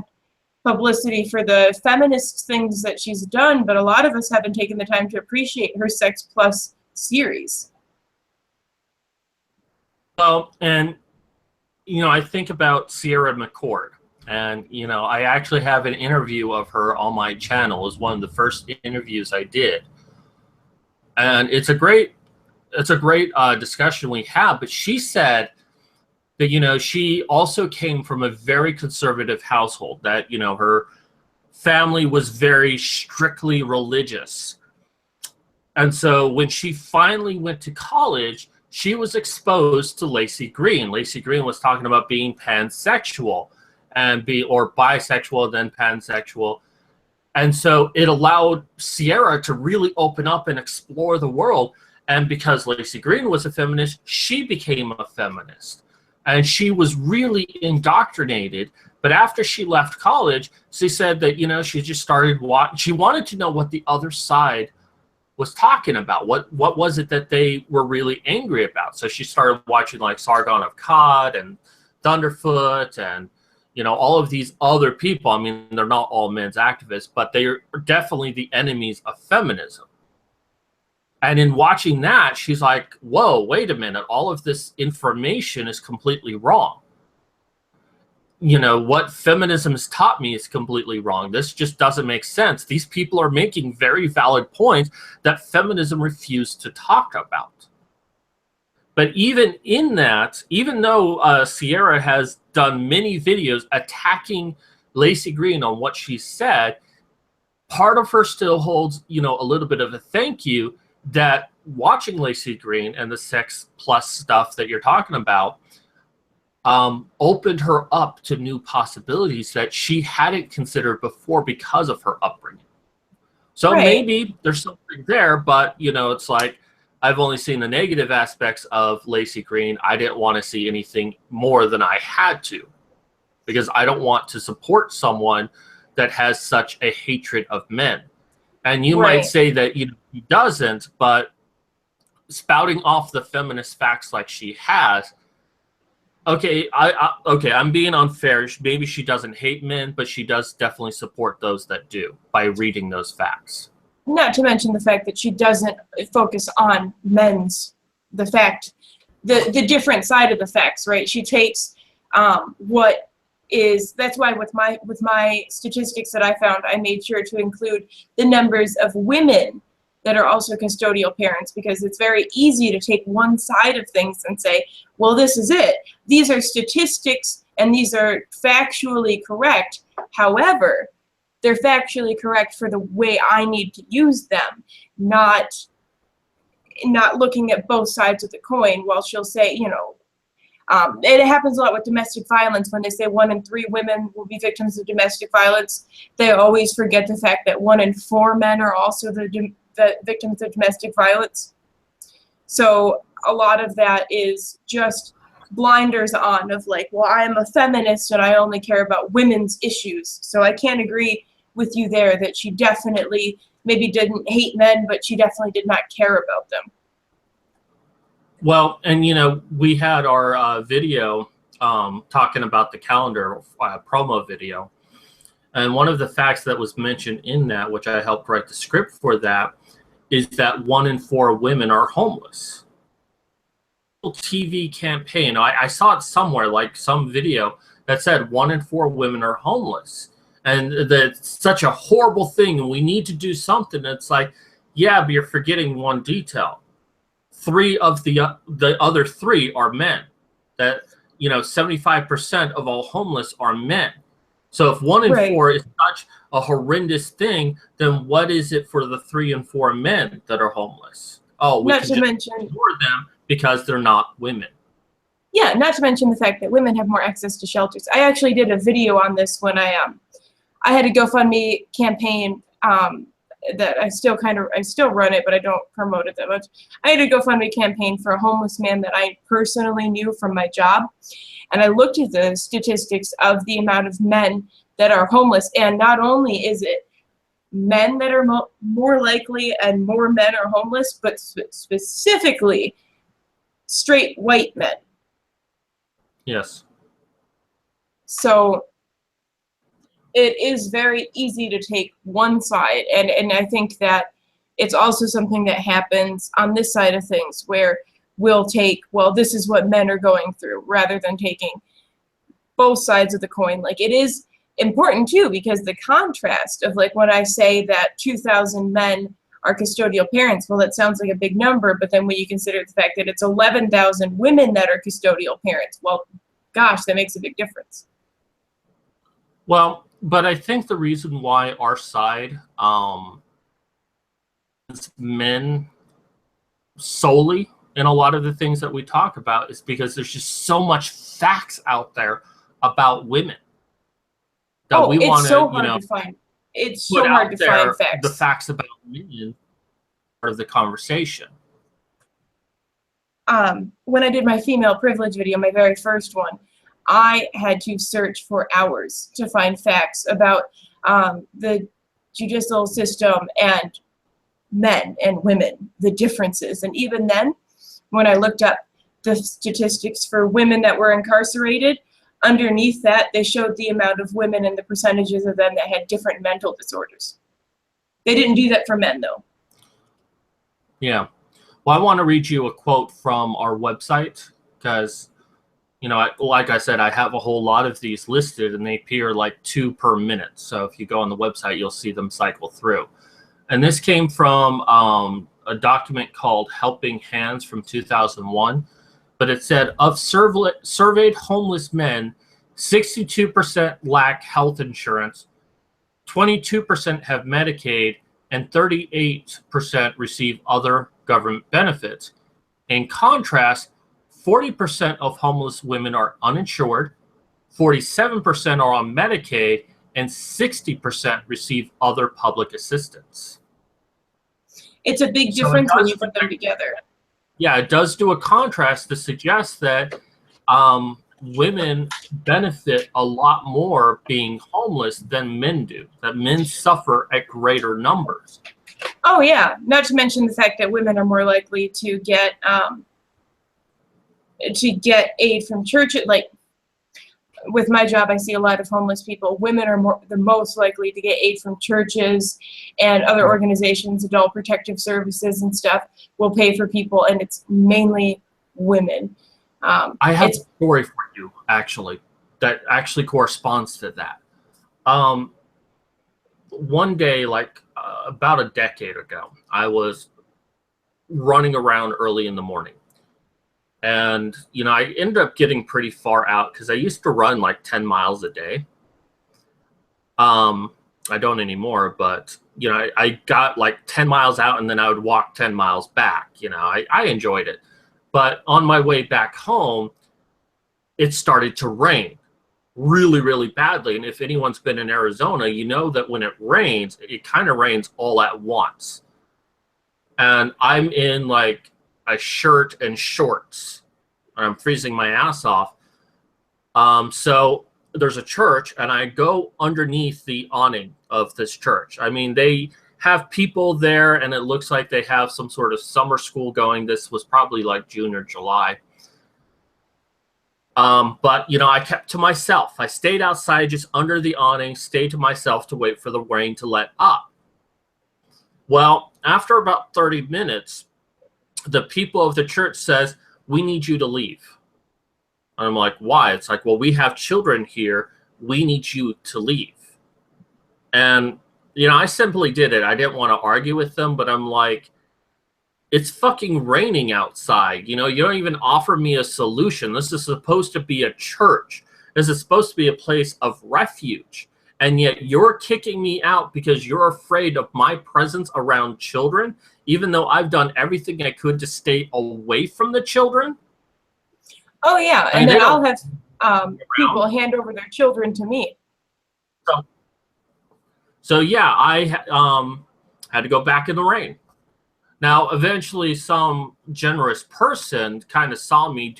publicity for the feminist things that she's done, but a lot of us haven't taken the time to appreciate her Sex Plus series. Well, and, you know, I think about Sierra McCord, and, you know, I actually have an interview of her on my channel. It was one of the first interviews I did. And it's a great discussion we have, but she said that, you know, she also came from a very conservative household, that, you know, her family was very strictly religious. And so when she finally went to college, she was exposed to Laci Green. Laci Green was talking about being pansexual or bisexual, then pansexual. And so it allowed Sierra to really open up and explore the world. And because Laci Green was a feminist, she became a feminist. And she was really indoctrinated. But after she left college, she said that, you know, she just started she wanted to know what the other side was talking about. What was it that they were really angry about? So she started watching like Sargon of Akkad and Thunderfoot and, you know, all of these other people. I mean, they're not all men's activists, but they are definitely the enemies of feminism. And in watching that, she's like, whoa, wait a minute. All of this information is completely wrong. You know, what feminism has taught me is completely wrong. This just doesn't make sense. These people are making very valid points that feminism refused to talk about. But even in that, even though Sierra has done many videos attacking Laci Green on what she said, part of her still holds, you know, a little bit of a thank you that watching Laci Green and the Sex Plus stuff that you're talking about opened her up to new possibilities that she hadn't considered before because of her upbringing. So maybe there's something there, but, you know, it's like, I've only seen the negative aspects of Laci Green. I didn't want to see anything more than I had to, because I don't want to support someone that has such a hatred of men. And you might say that, you know, he doesn't, but spouting off the feminist facts like she has, okay, I'm being unfair. Maybe she doesn't hate men, but she does definitely support those that do by reading those facts. Not to mention the fact that she doesn't focus on the different side of the facts, right? She takes that's why with my statistics that I found, I made sure to include the numbers of women that are also custodial parents, because it's very easy to take one side of things and say, well, this is it. These are statistics and these are factually correct. However, they're factually correct for the way I need to use them, not looking at both sides of the coin. While she'll say, you know, it happens a lot with domestic violence. When they say 1 in 3 women will be victims of domestic violence, they always forget the fact that 1 in 4 men are also the victims of domestic violence. So a lot of that is just blinders on of like, well, I'm a feminist and I only care about women's issues. So I can't agree with you there that she definitely maybe didn't hate men, but she definitely did not care about them. Well, and, you know, we had our video talking about the calendar promo video. And one of the facts that was mentioned in that, which I helped write the script for that, is that 1 in 4 women are homeless. TV campaign, I saw it somewhere, like some video that said 1 in 4 women are homeless. And that's such a horrible thing, and we need to do something. It's like, yeah, but you're forgetting one detail. 3 of the other 3 are men. That, you know, 75% of all homeless are men. So if 1 in 4 is such a horrendous thing, then what is it for the 3 and 4 men that are homeless? Oh, we can just ignore them because they're not women. Yeah, not to mention the fact that women have more access to shelters. I actually did a video on this when I had a GoFundMe campaign. that I still run it, but I don't promote it that much. I had a GoFundMe campaign for a homeless man that I personally knew from my job. And I looked at the statistics of the amount of men that are homeless. And not only is it men that are more likely and more men are homeless, but specifically straight white men. Yes. So it is very easy to take one side. And I think that it's also something that happens on this side of things where we'll take, well, this is what men are going through, rather than taking both sides of the coin. Like, it is important too, because the contrast of, like, when I say that 2,000 men are custodial parents, well, that sounds like a big number, but then when you consider the fact that it's 11,000 women that are custodial parents, well, gosh, that makes a big difference. Well, but I think the reason why our side is men solely in a lot of the things that we talk about is because there's just so much facts out there about women that we want to, so hard to find. It's so hard to find facts. The facts about women part of the conversation. When I did my female privilege video, my very first one, I had to search for hours to find facts about the judicial system and men and women, the differences. And even then, when I looked up the statistics for women that were incarcerated, underneath that, they showed the amount of women and the percentages of them that had different mental disorders. They didn't do that for men, though. Yeah. Well, I want to read you a quote from our website because, you know, like I said, I have a whole lot of these listed and they appear like 2 per minute. So if you go on the website, you'll see them cycle through. And this came from a document called Helping Hands from 2001. But it said, of surveyed homeless men, 62% lack health insurance, 22% have Medicaid, and 38% receive other government benefits. In contrast, 40% of homeless women are uninsured, 47% are on Medicaid, and 60% receive other public assistance. It's a big difference when you put them together. Yeah, it does do a contrast to suggest that women benefit a lot more being homeless than men do, that men suffer at greater numbers. Oh, yeah. Not to mention the fact that women are more likely to get aid from churches. Like, with my job, I see a lot of homeless people. Women are the most likely to get aid from churches and other organizations, adult protective services and stuff will pay for people, and it's mainly women. I have a story for you, actually, that actually corresponds to that. One day, like about a decade ago, I was running around early in the morning. And, you know, I ended up getting pretty far out because I used to run like 10 miles a day. I don't anymore, but, you know, I got like 10 miles out and then I would walk 10 miles back. You know, I enjoyed it. But on my way back home, it started to rain really, really badly. And if anyone's been in Arizona, you know that when it rains, it kind of rains all at once. And I'm in like a shirt and shorts, and I'm freezing my ass off. So there's a church, and I go underneath the awning of this church. I mean, they have people there, and it looks like they have some sort of summer school going. This was probably like June or July. But, you know, I kept to myself. I stayed outside just under the awning, stayed to myself to wait for the rain to let up. Well, after about 30 minutes, the people of the church says, we need you to leave. And I'm like, why? It's like, well, we have children here. We need you to leave. And, you know, I simply did it. I didn't want to argue with them, but I'm like, it's fucking raining outside. You know, you don't even offer me a solution. This is supposed to be a church. This is supposed to be a place of refuge. And yet you're kicking me out because you're afraid of my presence around children, even though I've done everything I could to stay away from the children. Oh, yeah. And then I'll have people hand over their children to me. So yeah, Had to go back in the rain. Now, eventually, some generous person kind of saw me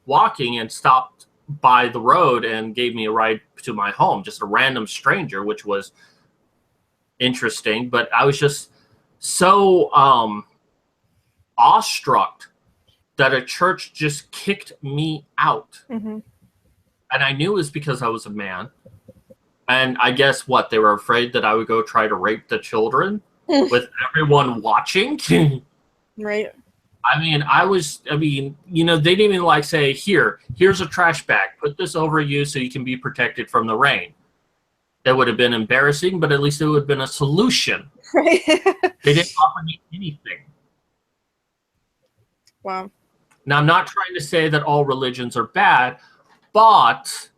walking and stopped by the road and gave me a ride to my home. Just a random stranger, which was interesting. But I was just so awestruck that a church just kicked me out. Mm-hmm. And I knew it was because I was a man. And I guess what? They were afraid that I would go try to rape the children with everyone watching. Right. I mean, they didn't even like say, here's a trash bag. Put this over you so you can be protected from the rain. That would have been embarrassing, but at least it would have been a solution. Right. They didn't offer me anything. Wow. Now, I'm not trying to say that all religions are bad, but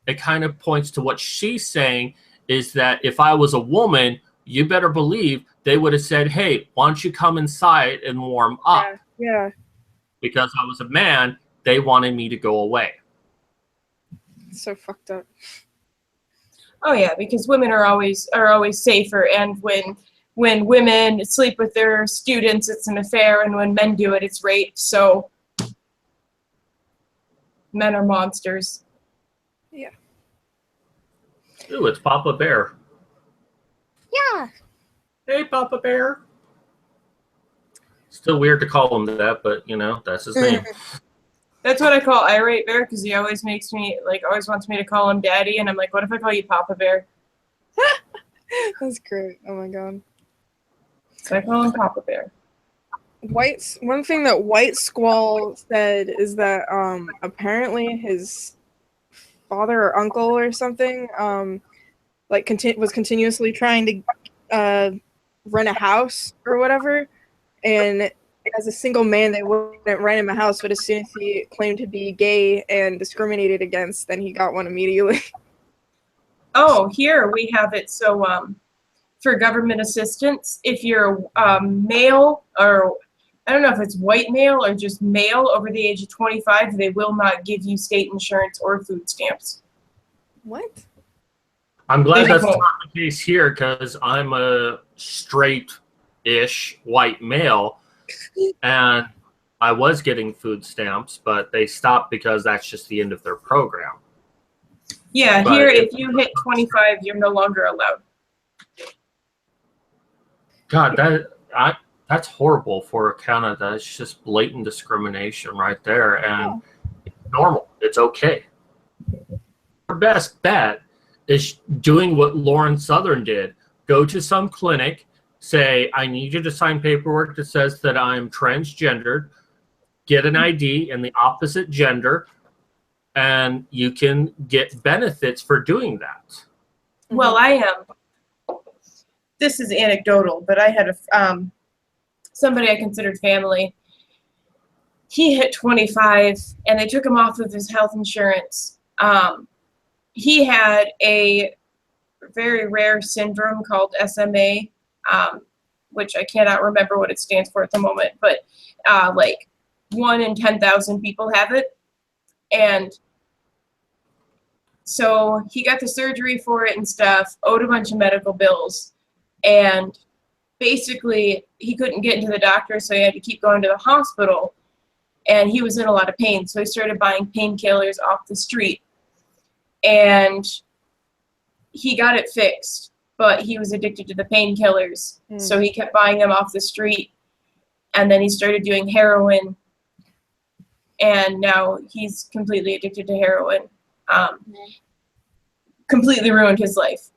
it kind of points to what she's saying is that if I was a woman, you better believe they would have said, hey, why don't you come inside and warm up? Yeah. Because I was a man, they wanted me to go away. So fucked up. Oh yeah, because women are always safer, and when women sleep with their students, it's an affair, and when men do it, it's rape. So men are monsters. Yeah. Ooh, it's Papa Bear. Yeah. Hey, Papa Bear. Still weird to call him that, but that's his name. That's what I call Irate Bear, because he always makes me, always wants me to call him Daddy, and I'm like, what if I call you Papa Bear? That's great. Oh my god. So I call him Papa Bear. One thing that White Squall said is that apparently his father or uncle or something was continuously trying to rent a house or whatever, and as a single man they wouldn't rent him a house, but as soon as he claimed to be gay and discriminated against, then he got one immediately. Oh, here we have it. So for government assistance, if you're male, or I don't know if it's white male or just male over the age of 25, they will not give you state insurance or food stamps. What? I'm glad that's not the case here, because I'm a straight-ish white male, and I was getting food stamps, but they stopped because that's just the end of their program. Yeah, But here if you hit 25, you're no longer allowed. God, that's horrible for Canada. It's just blatant discrimination right there, and it's normal. It's okay. Our best bet is doing what Lauren Southern did. Go to some clinic, say, I need you to sign paperwork that says that I'm transgendered, get an ID in the opposite gender, and you can get benefits for doing that. Well, I am. This is anecdotal, but I had somebody I considered family. He hit 25, and they took him off of his health insurance. He had a very rare syndrome called SMA, which I cannot remember what it stands for at the moment, but 1 in 10,000 people have it. And so he got the surgery for it and stuff, owed a bunch of medical bills, and basically he couldn't get into the doctor, so he had to keep going to the hospital, and he was in a lot of pain, so he started buying painkillers off the street. And he got it fixed, but he was addicted to the painkillers. So he kept buying them off the street. And then he started doing heroin. And now he's completely addicted to heroin. Completely ruined his life.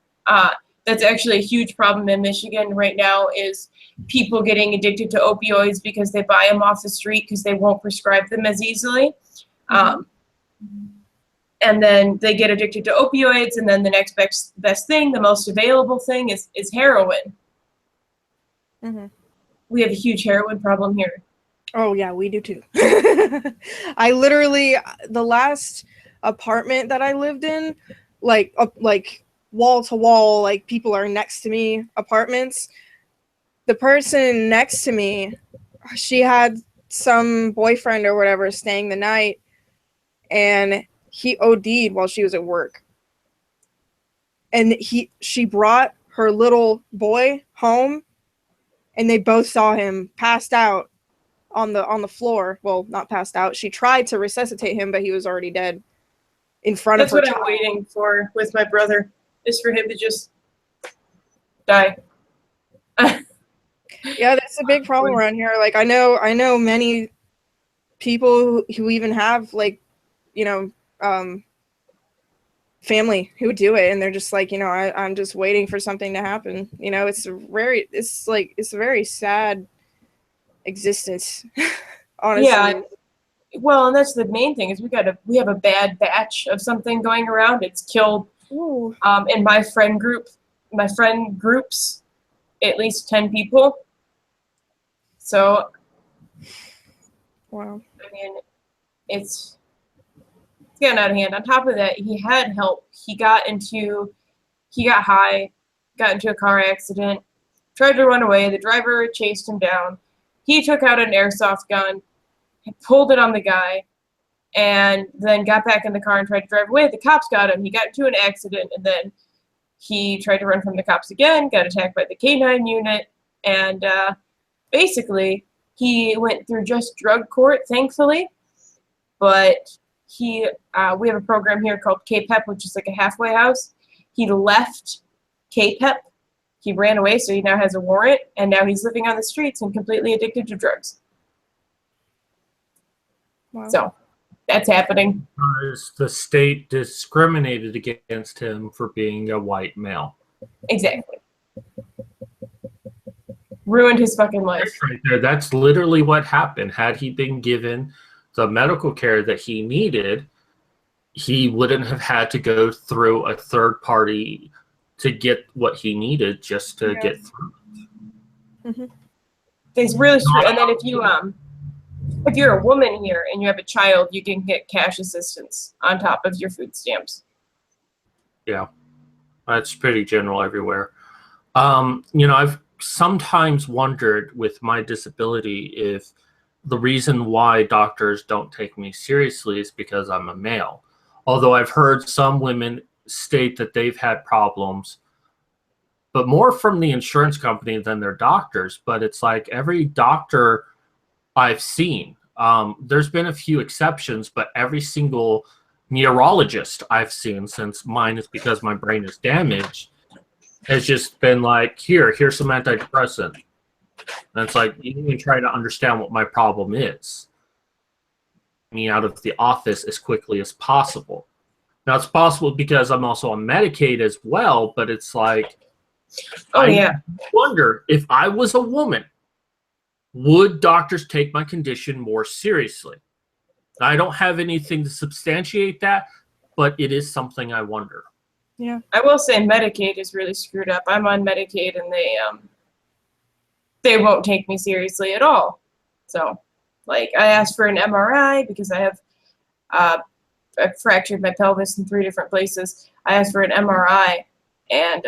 That's actually a huge problem in Michigan right now, is people getting addicted to opioids because they buy them off the street because they won't prescribe them as easily. And then they get addicted to opioids, and then the next best thing, the most available thing, is heroin. We have a huge heroin problem here. Oh yeah, we do too. I literally, the last apartment that I lived in, like wall to wall, like people are next to me apartments. The person next to me, she had some boyfriend or whatever staying the night, and he OD'd while she was at work. And she brought her little boy home and they both saw him passed out on the floor. Well, not passed out. She tried to resuscitate him, but he was already dead in front That's of her. what I'm waiting for with my brother, is for him to just die. Yeah, that's a big problem around here. Like, I know many people who even have, like, you know, family who do it, and they're just like, you know, I'm just waiting for something to happen. You know, it's a very sad existence. Honestly. Yeah. Well, and that's the main thing, is we have a bad batch of something going around. It's killed in my friend groups at least 10 people. So Wow. I mean, it's getting out of hand. On top of that, he had help. He got high, got into a car accident, tried to run away. The driver chased him down. He took out an airsoft gun, pulled it on the guy, and then got back in the car and tried to drive away. The cops got him. He got into an accident, and then he tried to run from the cops again, got attacked by the K-9 unit, and basically he went through just drug court, thankfully. But we have a program here called K-PEP, which is like a halfway house. He left K-PEP. He ran away, so he now has a warrant, and now he's living on the streets and completely addicted to drugs. Wow. So that's happening. The state discriminated against him for being a white male. Exactly. Ruined his fucking life. Right there. That's literally what happened. Had he been given the medical care that he needed, he wouldn't have had to go through a third party to get what he needed just to get through it. Mm-hmm. It's really true. And then if you're a woman here and you have a child, you can get cash assistance on top of your food stamps. Yeah, that's pretty general everywhere. You know, I've sometimes wondered with my disability if the reason why doctors don't take me seriously is because I'm a male. Although I've heard some women state that they've had problems, but more from the insurance company than their doctors. But it's like every doctor I've seen, there's been a few exceptions, but every single neurologist I've seen, since mine is because my brain is damaged, has just been like, here's some antidepressant. And it's like, you didn't even try to understand what my problem is. Me out of the office as quickly as possible. Now, it's possible because I'm also on Medicaid as well, but it's like, I wonder if I was a woman, would doctors take my condition more seriously? I don't have anything to substantiate that, but it is something I wonder. Yeah. I will say Medicaid is really screwed up. I'm on Medicaid, and they won't take me seriously at all. So, like, I asked for an MRI because I have I fractured my pelvis in 3 different places. I asked for an MRI, and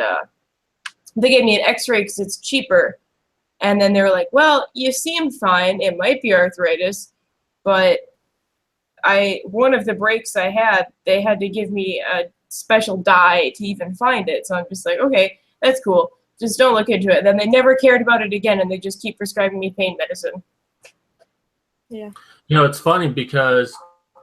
they gave me an X-ray because it's cheaper. And then they were like, well, you seem fine. It might be arthritis, but one of the breaks I had, they had to give me a special dye to even find it. So I'm just like, okay, that's cool. Just don't look into it. Then they never cared about it again, and they just keep prescribing me pain medicine. Yeah. You know, it's funny because,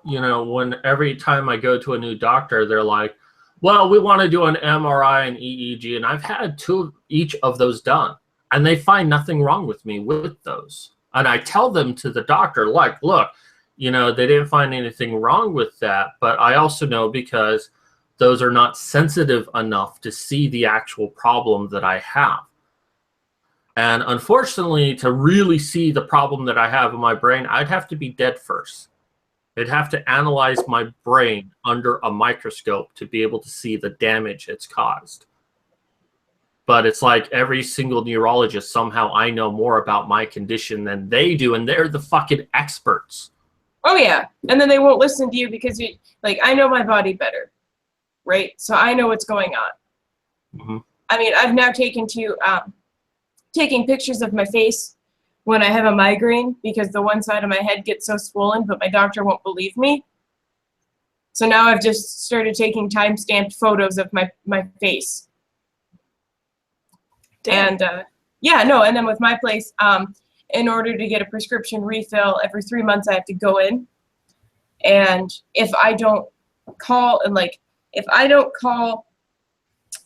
you know, every time I go to a new doctor, they're like, well, we want to do an MRI and EEG, and I've had 2 each of those done, and they find nothing wrong with me with those. And I tell them to the doctor, like, look, you know, they didn't find anything wrong with that, but I also know because those are not sensitive enough to see the actual problem that I have. And unfortunately, to really see the problem that I have in my brain, I'd have to be dead first. They'd have to analyze my brain under a microscope to be able to see the damage it's caused. But it's like every single neurologist, somehow I know more about my condition than they do, and they're the fucking experts. Oh, yeah. And then they won't listen to you because, I know my body better, right? So I know what's going on. Mm-hmm. I mean, I've now taken to taking pictures of my face when I have a migraine because the one side of my head gets so swollen, but my doctor won't believe me. So now I've just started taking time-stamped photos of my face. Damn. And Yeah, no, and then with my place, in order to get a prescription refill every 3 months, I have to go in. And if I don't call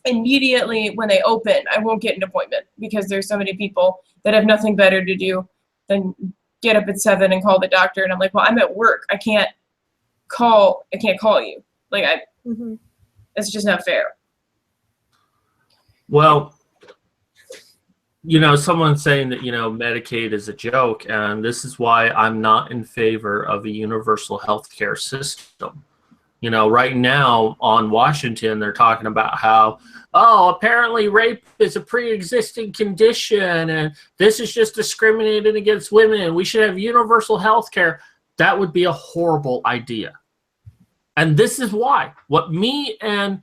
immediately when they open, I won't get an appointment because there's so many people that have nothing better to do than get up at 7 and call the doctor. And I'm like, well, I'm at work. I can't call you. Like, it's just not fair. Well, someone's saying that, Medicaid is a joke, and this is why I'm not in favor of a universal health care system. Right now on Washington, they're talking about how, apparently rape is a pre-existing condition, and this is just discriminating against women. We should have universal health care. That would be a horrible idea. And this is why. What me and,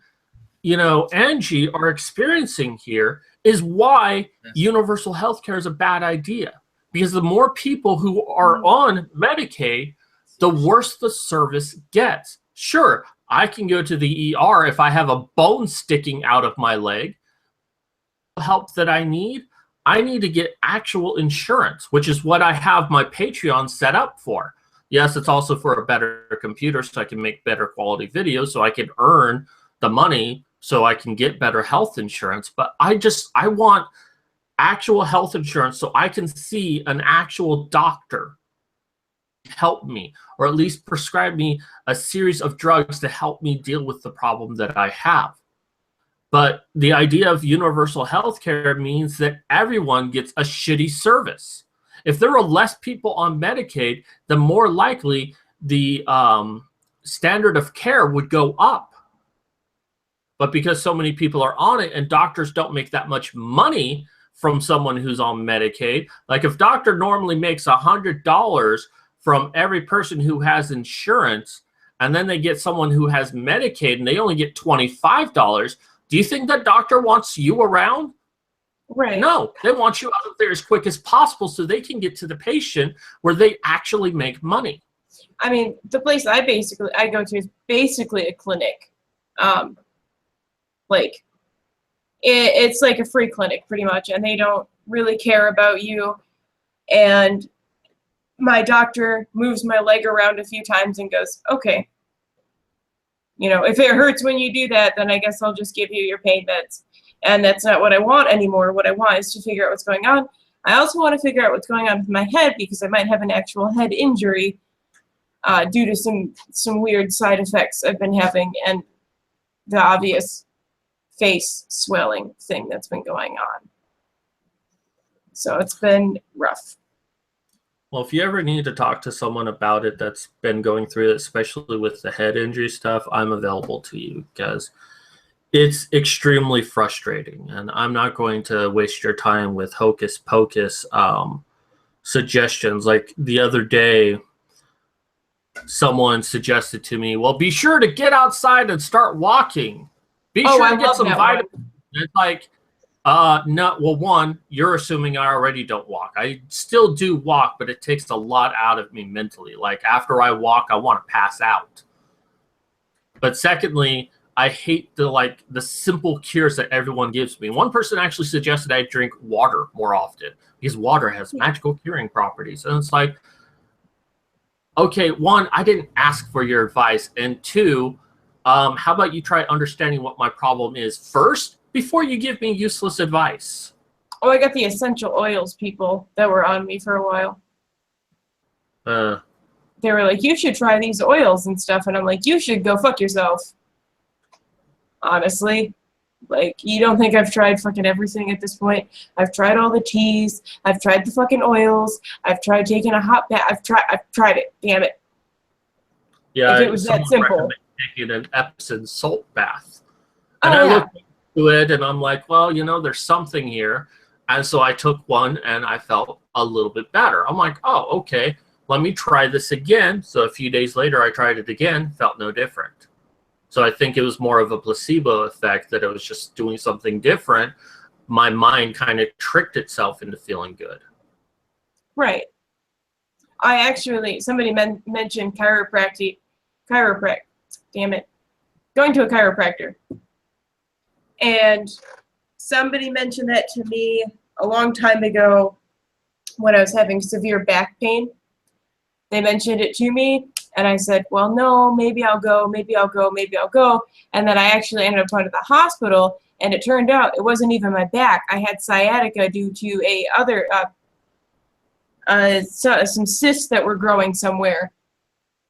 Angie are experiencing here is why universal health care is a bad idea. Because the more people who are on Medicaid, the worse the service gets. Sure, I can go to the ER if I have a bone sticking out of my leg. Help that I need to get actual insurance, which is what I have my Patreon set up for. Yes, it's also for a better computer so I can make better quality videos, so I can earn the money so I can get better health insurance. But I want actual health insurance so I can see an actual doctor help me, or at least prescribe me a series of drugs to help me deal with the problem that I have. But the idea of universal health care means that everyone gets a shitty service. If there are less people on Medicaid, the more likely the standard of care would go up. But because so many people are on it and doctors don't make that much money from someone who's on Medicaid, like if doctor normally makes $100 from every person who has insurance, and then they get someone who has Medicaid and they only get $25, do you think that doctor wants you around? Right. No, they want you out of there as quick as possible so they can get to the patient where they actually make money. I mean, the place I go to is basically a clinic. It's like a free clinic pretty much, and they don't really care about you. And my doctor moves my leg around a few times and goes, okay, if it hurts when you do that, then I guess I'll just give you your pain meds. And that's not what I want anymore. What I want is to figure out what's going on. I also want to figure out what's going on with my head because I might have an actual head injury due to some weird side effects I've been having and the obvious face swelling thing that's been going on. So it's been rough. Well, if you ever need to talk to someone about it that's been going through it, especially with the head injury stuff, I'm available to you because it's extremely frustrating. And I'm not going to waste your time with hocus pocus suggestions. Like the other day, someone suggested to me, well, be sure to get outside and start walking. Be sure to get some vitamins. It's like, no, well, one, you're assuming I already don't walk. I still do walk, but it takes a lot out of me mentally. Like after I walk, I want to pass out. But secondly, I hate the simple cures that everyone gives me. One person actually suggested I drink water more often because water has magical curing properties. And it's like, okay, one, I didn't ask for your advice. And two, how about you try understanding what my problem is first before you give me useless advice? Oh, I got the essential oils people that were on me for a while. They were like, you should try these oils and stuff. And I'm like, you should go fuck yourself. Honestly. Like, you don't think I've tried fucking everything at this point? I've tried all the teas. I've tried the fucking oils. I've tried taking a hot bath. I've tried it. Damn it. Yeah, if it was that simple. Taking an Epsom salt bath. And I looked into it and I'm like, well, there's something here. And so I took one and I felt a little bit better. I'm like, oh, okay, let me try this again. So a few days later, I tried it again, felt no different. So I think it was more of a placebo effect that it was just doing something different. My mind kind of tricked itself into feeling good. Right. Somebody mentioned chiropractic. Damn it. Going to a chiropractor. And somebody mentioned that to me a long time ago when I was having severe back pain. They mentioned it to me, and I said, well, no, maybe I'll go, maybe I'll go, maybe I'll go. And then I actually ended up going to the hospital, and it turned out it wasn't even my back. I had sciatica due to some cysts that were growing somewhere.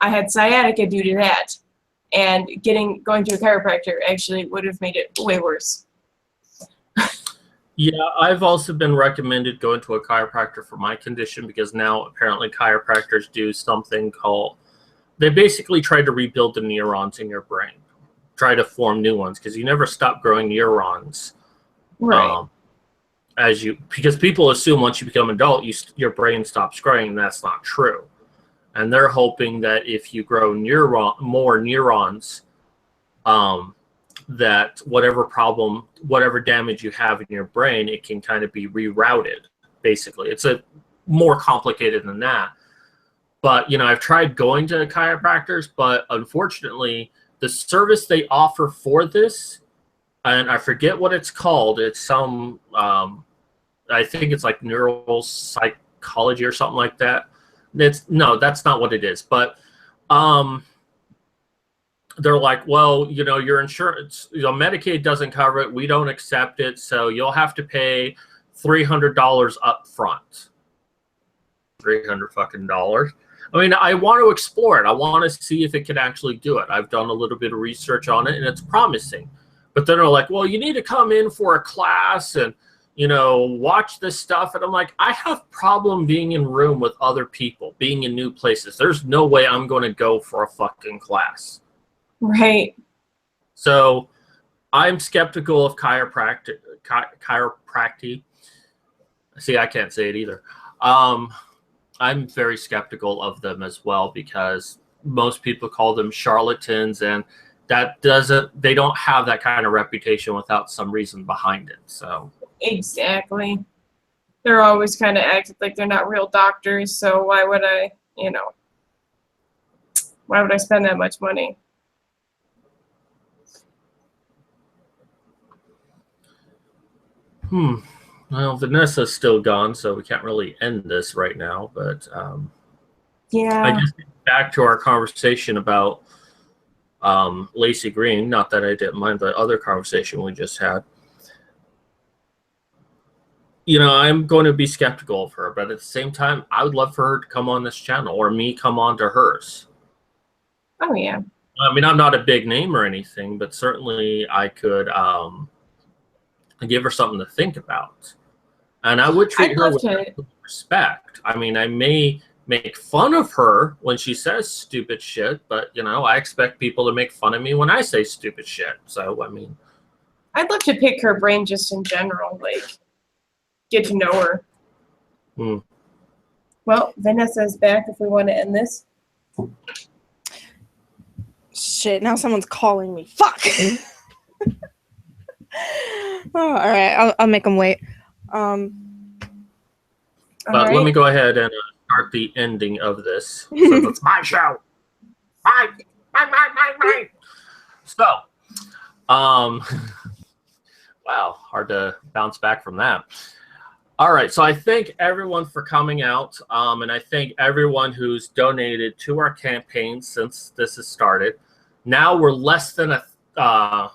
I had sciatica due to that, and going to a chiropractor actually would have made it way worse. Yeah, I've also been recommended going to a chiropractor for my condition because now apparently chiropractors do something called, they basically try to rebuild the neurons in your brain, try to form new ones because you never stop growing neurons. Right. Because people assume once you become an adult, your brain stops growing, and that's not true. And they're hoping that if you grow more neurons, that whatever damage you have in your brain, it can kind of be rerouted, basically. It's more complicated than that. But, I've tried going to chiropractors, but unfortunately, the service they offer for this, and I forget what it's called. It's some, I think it's like neural psychology or something like that. That's not what it is. But they're like, well, your insurance, Medicaid doesn't cover it. We don't accept it. So you'll have to pay $300 up front. $300 fucking dollars. I mean, I want to explore it. I want to see if it can actually do it. I've done a little bit of research on it, and it's promising. But then they're like, well, you need to come in for a class and, watch this stuff. And I'm like, I have problem being in room with other people, being in new places. There's no way I'm going to go for a fucking class. Right. So I'm skeptical of chiropractic. See, I can't say it either. I'm very skeptical of them as well because most people call them charlatans, and they don't have that kind of reputation without some reason behind it. So exactly. They're always kind of acting like they're not real doctors, so why would I spend that much money? Well, Vanessa's still gone, so we can't really end this right now. But yeah, I guess back to our conversation about Lacy Green. Not that I didn't mind the other conversation we just had. I'm going to be skeptical of her, but at the same time, I would love for her to come on this channel or me come on to hers. Oh yeah. I mean, I'm not a big name or anything, but certainly I could give her something to think about. And I would treat her with respect. I mean, I may make fun of her when she says stupid shit, but, I expect people to make fun of me when I say stupid shit. So, I mean, I'd love to pick her brain just in general, like, get to know her. Well, Vanessa's back if we want to end this. Shit, now someone's calling me. Fuck! Oh, all right, I'll make them wait. But let me go ahead and start the ending of this, since it's my show. Mine. So, wow, hard to bounce back from that. All right, so I thank everyone for coming out, and I thank everyone who's donated to our campaign since this has started. Now we're less than $100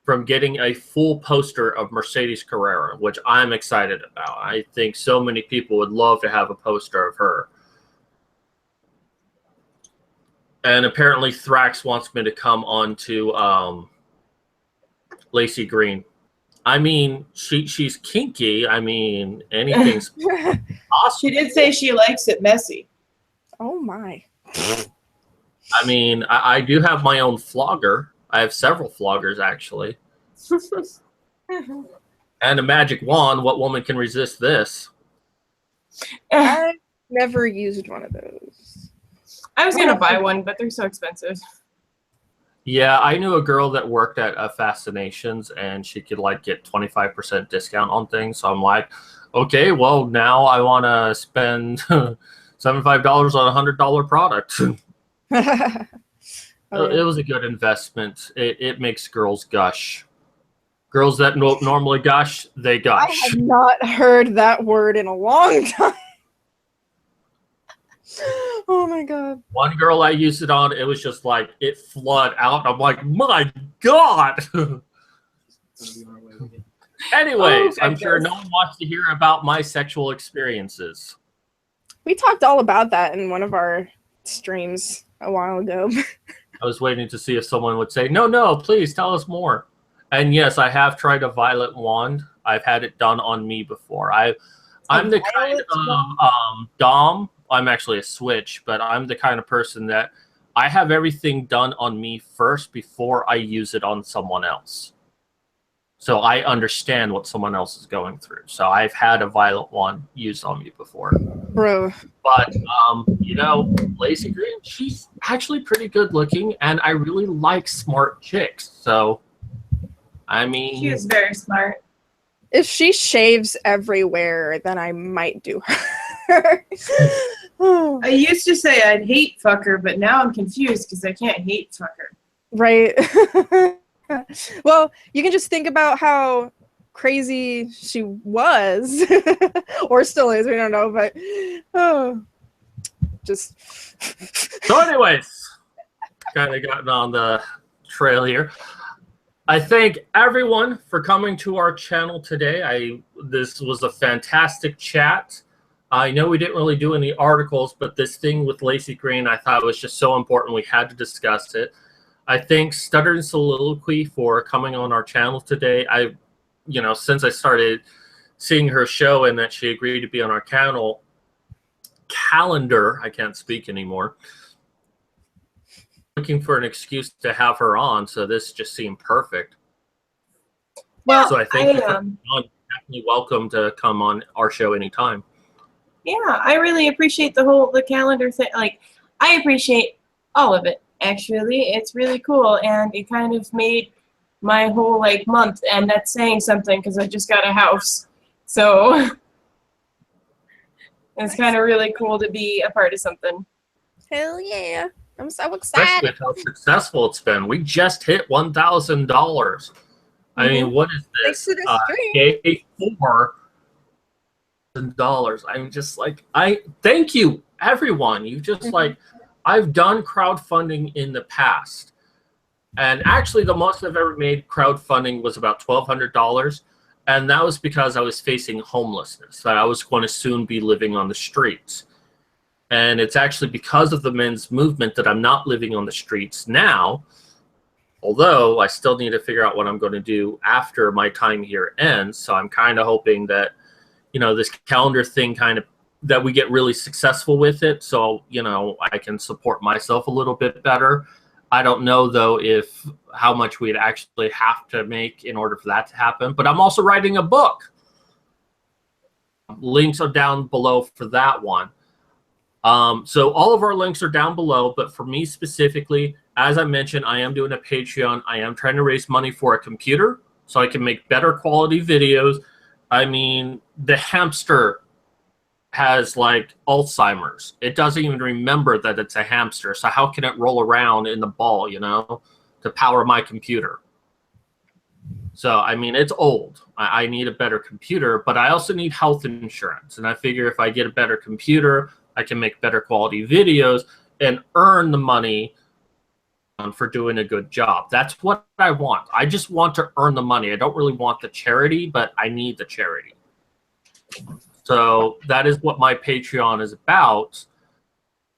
from getting a full poster of Mercedes Carrera, which I'm excited about. I think so many people would love to have a poster of her. And apparently Thrax wants me to come on to Lacy Green. I mean, she's kinky. I mean, anything's possible. She did say she likes it messy. Oh my. I mean, I do have my own flogger. I have several floggers, actually. And a magic wand. What woman can resist this? I've never used one of those. I was going to buy one, but they're so expensive. Yeah, I knew a girl that worked at Fascinations, and she could like get 25% discount on things. So I'm like, okay, well, now I want to spend $75 on a $100 product. It was a good investment. It makes girls gush. Girls that normally gush, they I gush. have not heard that word in a long time. Oh my god. One girl I used it on, it was just like, it flood out. I'm like, my God. Anyways, I'm sure no one wants to hear about my sexual experiences. We talked all about that in one of our streams a while ago. I was waiting to see if someone would say, no, please tell us more. And yes, I have tried a violet wand. I've had it done on me before. I'm the kind of dom. I'm actually a switch, but I'm the kind of person that I have everything done on me first before I use it on someone else. So I understand what someone else is going through. So I've had a violet wand used on me before. Bro. But, you know, Lacy Green, she's actually pretty good looking, and I really like smart chicks. So, I mean... She is very smart. If she shaves everywhere, then I might do her. I used to say I'd hate fuck her, but now I'm confused because I can't hate fuck her. Right. Well, you can just think about how crazy she was, or still is. We don't know, but just. So, anyways, kind of gotten on the trail here. I thank everyone for coming to our channel today. This was a fantastic chat. I know we didn't really do any articles, but this thing with Lacy Green, I thought was just so important. We had to discuss it. I thank Stutter and Soliloquy for coming on our channel today. You know, since I started seeing her show and that she agreed to be on our channel, calendar, I can't speak anymore, looking for an excuse to have her on, so this just seemed perfect. Well, so I think you're definitely welcome to come on our show anytime. Yeah, I really appreciate the calendar thing. Like, I appreciate all of it, actually. It's really cool, and it kind of made my whole, like, month, and that's saying something because I just got a house. So, it's kind of really cool to be a part of something. Hell yeah. I'm so excited. Especially with how successful it's been. We just hit $1,000. I mean, what is this? Day 4. $1,000. I'm just like, I thank you, everyone. You just like, I've done crowdfunding in the past. And actually, the most I've ever made crowdfunding was about $1,200. And that was because I was facing homelessness, that I was going to soon be living on the streets. And it's actually because of the men's movement that I'm not living on the streets now, although I still need to figure out what I'm going to do after my time here ends. So I'm kind of hoping that, you know, this calendar thing that we get really successful with it. So, you know, I can support myself a little bit better. I don't know, though, how much we'd actually have to make in order for that to happen. But I'm also writing a book. Links are down below for that one. So all of our links are down below, but for me specifically, as I mentioned, I am doing a Patreon. I am trying to raise money for a computer so I can make better quality videos. I mean, the hamster has like Alzheimer's. It doesn't even remember that it's a hamster. So how can it roll around in the ball, you know, to power my computer? So, I mean, it's old. I need a better computer, but I also need health insurance. And I figure if I get a better computer, I can make better quality videos and earn the money for doing a good job. That's what I want. I just want to earn the money. I don't really want the charity, but I need the charity. So that is what my Patreon is about.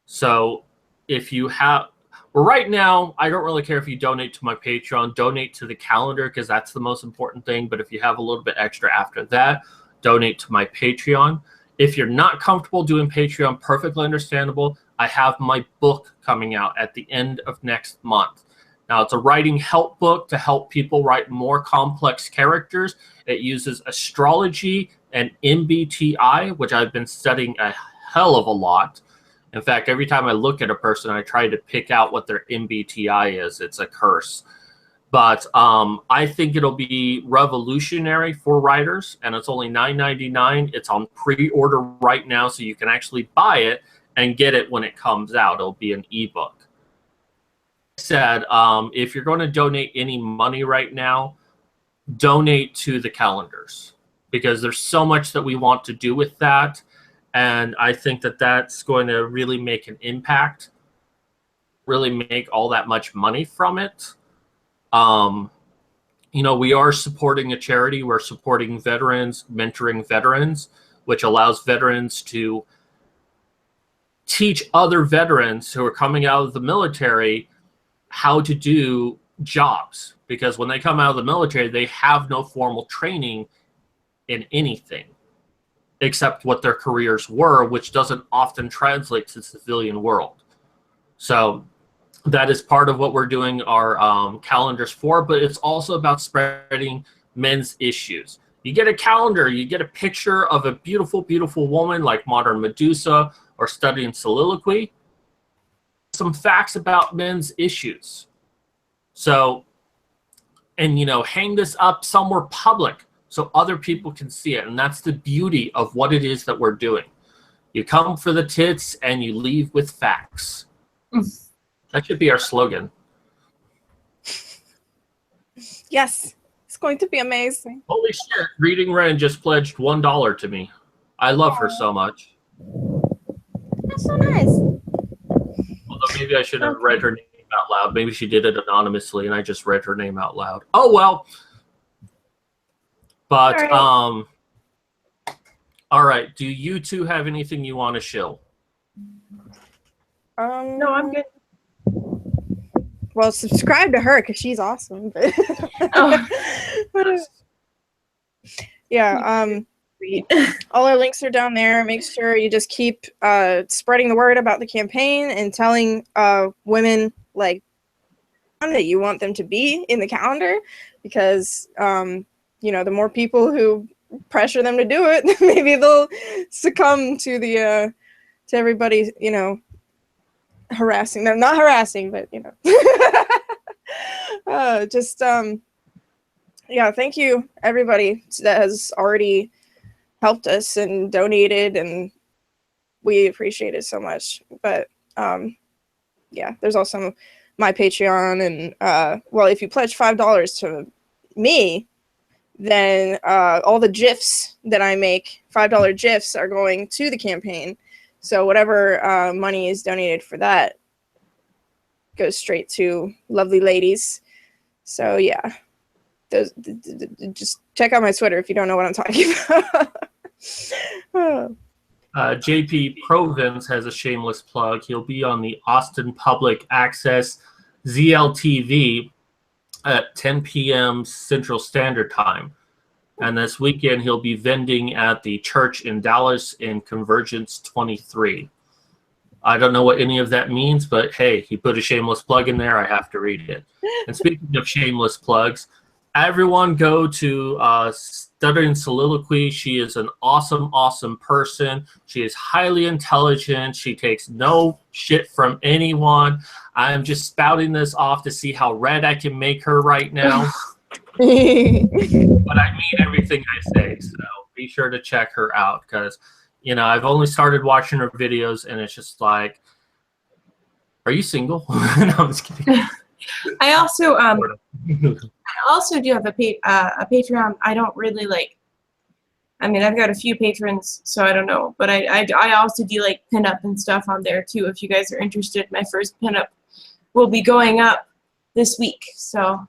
So if you have, well, right now, I don't really care if you donate to my Patreon. Donate to the calendar because that's the most important thing. But if you have a little bit extra after that, donate to my Patreon. If you're not comfortable doing Patreon, perfectly understandable. I have my book coming out at the end of next month. Now, it's a writing help book to help people write more complex characters. It uses astrology and MBTI, which I've been studying a hell of a lot. In fact, every time I look at a person, I try to pick out what their MBTI is. It's a curse. But I think it'll be revolutionary for writers, and it's only $9.99. It's on pre-order right now, so you can actually buy it and get it when it comes out. It'll be an ebook. Said, if you're going to donate any money right now, donate to the calendars, because there's so much that we want to do with that. And I think that that's going to really make an impact, really make all that much money from it. You know, we are supporting a charity. We're supporting veterans, mentoring veterans, which allows veterans to teach other veterans who are coming out of the military how to do jobs. Because when they come out of the military, they have no formal training in anything except what their careers were, which doesn't often translate to the civilian world. So that is part of what we're doing our calendars for, but it's also about spreading men's issues. You get a calendar, you get a picture of a beautiful, beautiful woman like modern Medusa or studying soliloquy, some facts about men's issues. So, and you know, hang this up somewhere public so other people can see it. And that's the beauty of what it is that we're doing. You come for the tits and you leave with facts. That should be our slogan. Yes, it's going to be amazing. Holy shit, Reading Ren just pledged $1 to me. I love her so much. That's so nice. Although maybe I should have read her name out loud. Maybe she did it anonymously and I just read her name out loud. Oh well. But all right. Do you two have anything you want to shill? No, I'm good. Well, subscribe to her because she's awesome. But yeah, all our links are down there. Make sure you just keep spreading the word about the campaign and telling women like that you want them to be in the calendar, because you know, the more people who pressure them to do it, maybe they'll succumb to the to everybody, you know, harassing them. Not harassing, but you know. Yeah, thank you everybody that has already helped us and donated, and we appreciate it so much. But yeah, there's also my Patreon, and well, if you pledge $5 to me, then all the GIFs that I make, $5 GIFs, are going to the campaign. So whatever money is donated for that goes straight to lovely ladies. So yeah, just check out my Twitter if you don't know what I'm talking about. JP Provence has a shameless plug. He'll be on the Austin Public Access ZLTV at 10 p.m. Central Standard Time. And this weekend, he'll be vending at the church in Dallas in Convergence 23. I don't know what any of that means, but hey, he put a shameless plug in there. I have to read it. And speaking of shameless plugs, everyone go to Stuttering Soliloquy. She is an awesome, awesome person. She is highly intelligent. She takes no shit from anyone. I'm just spouting this off to see how red I can make her right now. But I mean everything I say, so be sure to check her out, because, you know, I've only started watching her videos, and it's just like, are you single? No, I'm just kidding. I also do have a Patreon. I don't really like. I mean, I've got a few patrons, so I don't know. But I also do like pinup and stuff on there too. If you guys are interested, my first pinup will be going up this week. So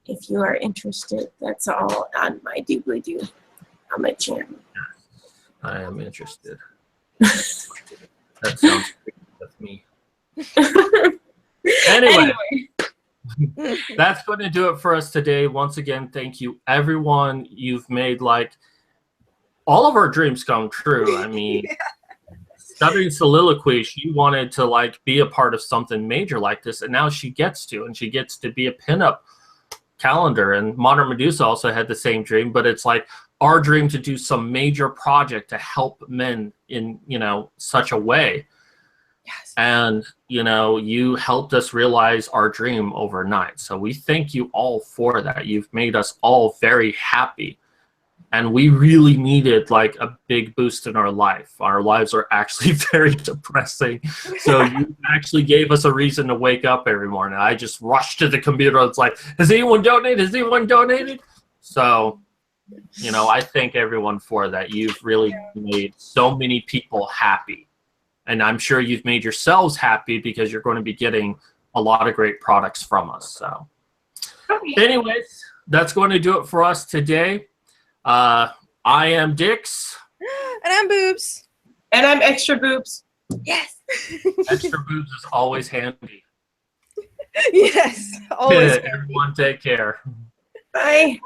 if you are interested, that's all on my doobly-doo on my channel. I am interested. That sounds great with me. Anyway, that's going to do it for us today. Once again, thank you, everyone. You've made like all of our dreams come true. I mean, Stuttering Soliloquy, she wanted to like be a part of something major like this, and now she gets to, and she gets to be a pinup calendar. And Modern Medusa also had the same dream, but it's like our dream to do some major project to help men in, you know, such a way. Yes. And, you know, you helped us realize our dream overnight. So we thank you all for that. You've made us all very happy. and we really needed like a big boost in our life. Our lives are actually very depressing. So you actually gave us a reason to wake up every morning. I just rushed to the computer. It's like, has anyone donated? Has anyone donated? So, you know, I thank everyone for that. You've really made so many people happy. And I'm sure you've made yourselves happy because you're going to be getting a lot of great products from us. So anyways, that's going to do it for us today. I am Dix. And I'm Boobs. And I'm Extra Boobs. Yes. Extra Boobs is always handy. Yes. Always. Everyone take care. Bye.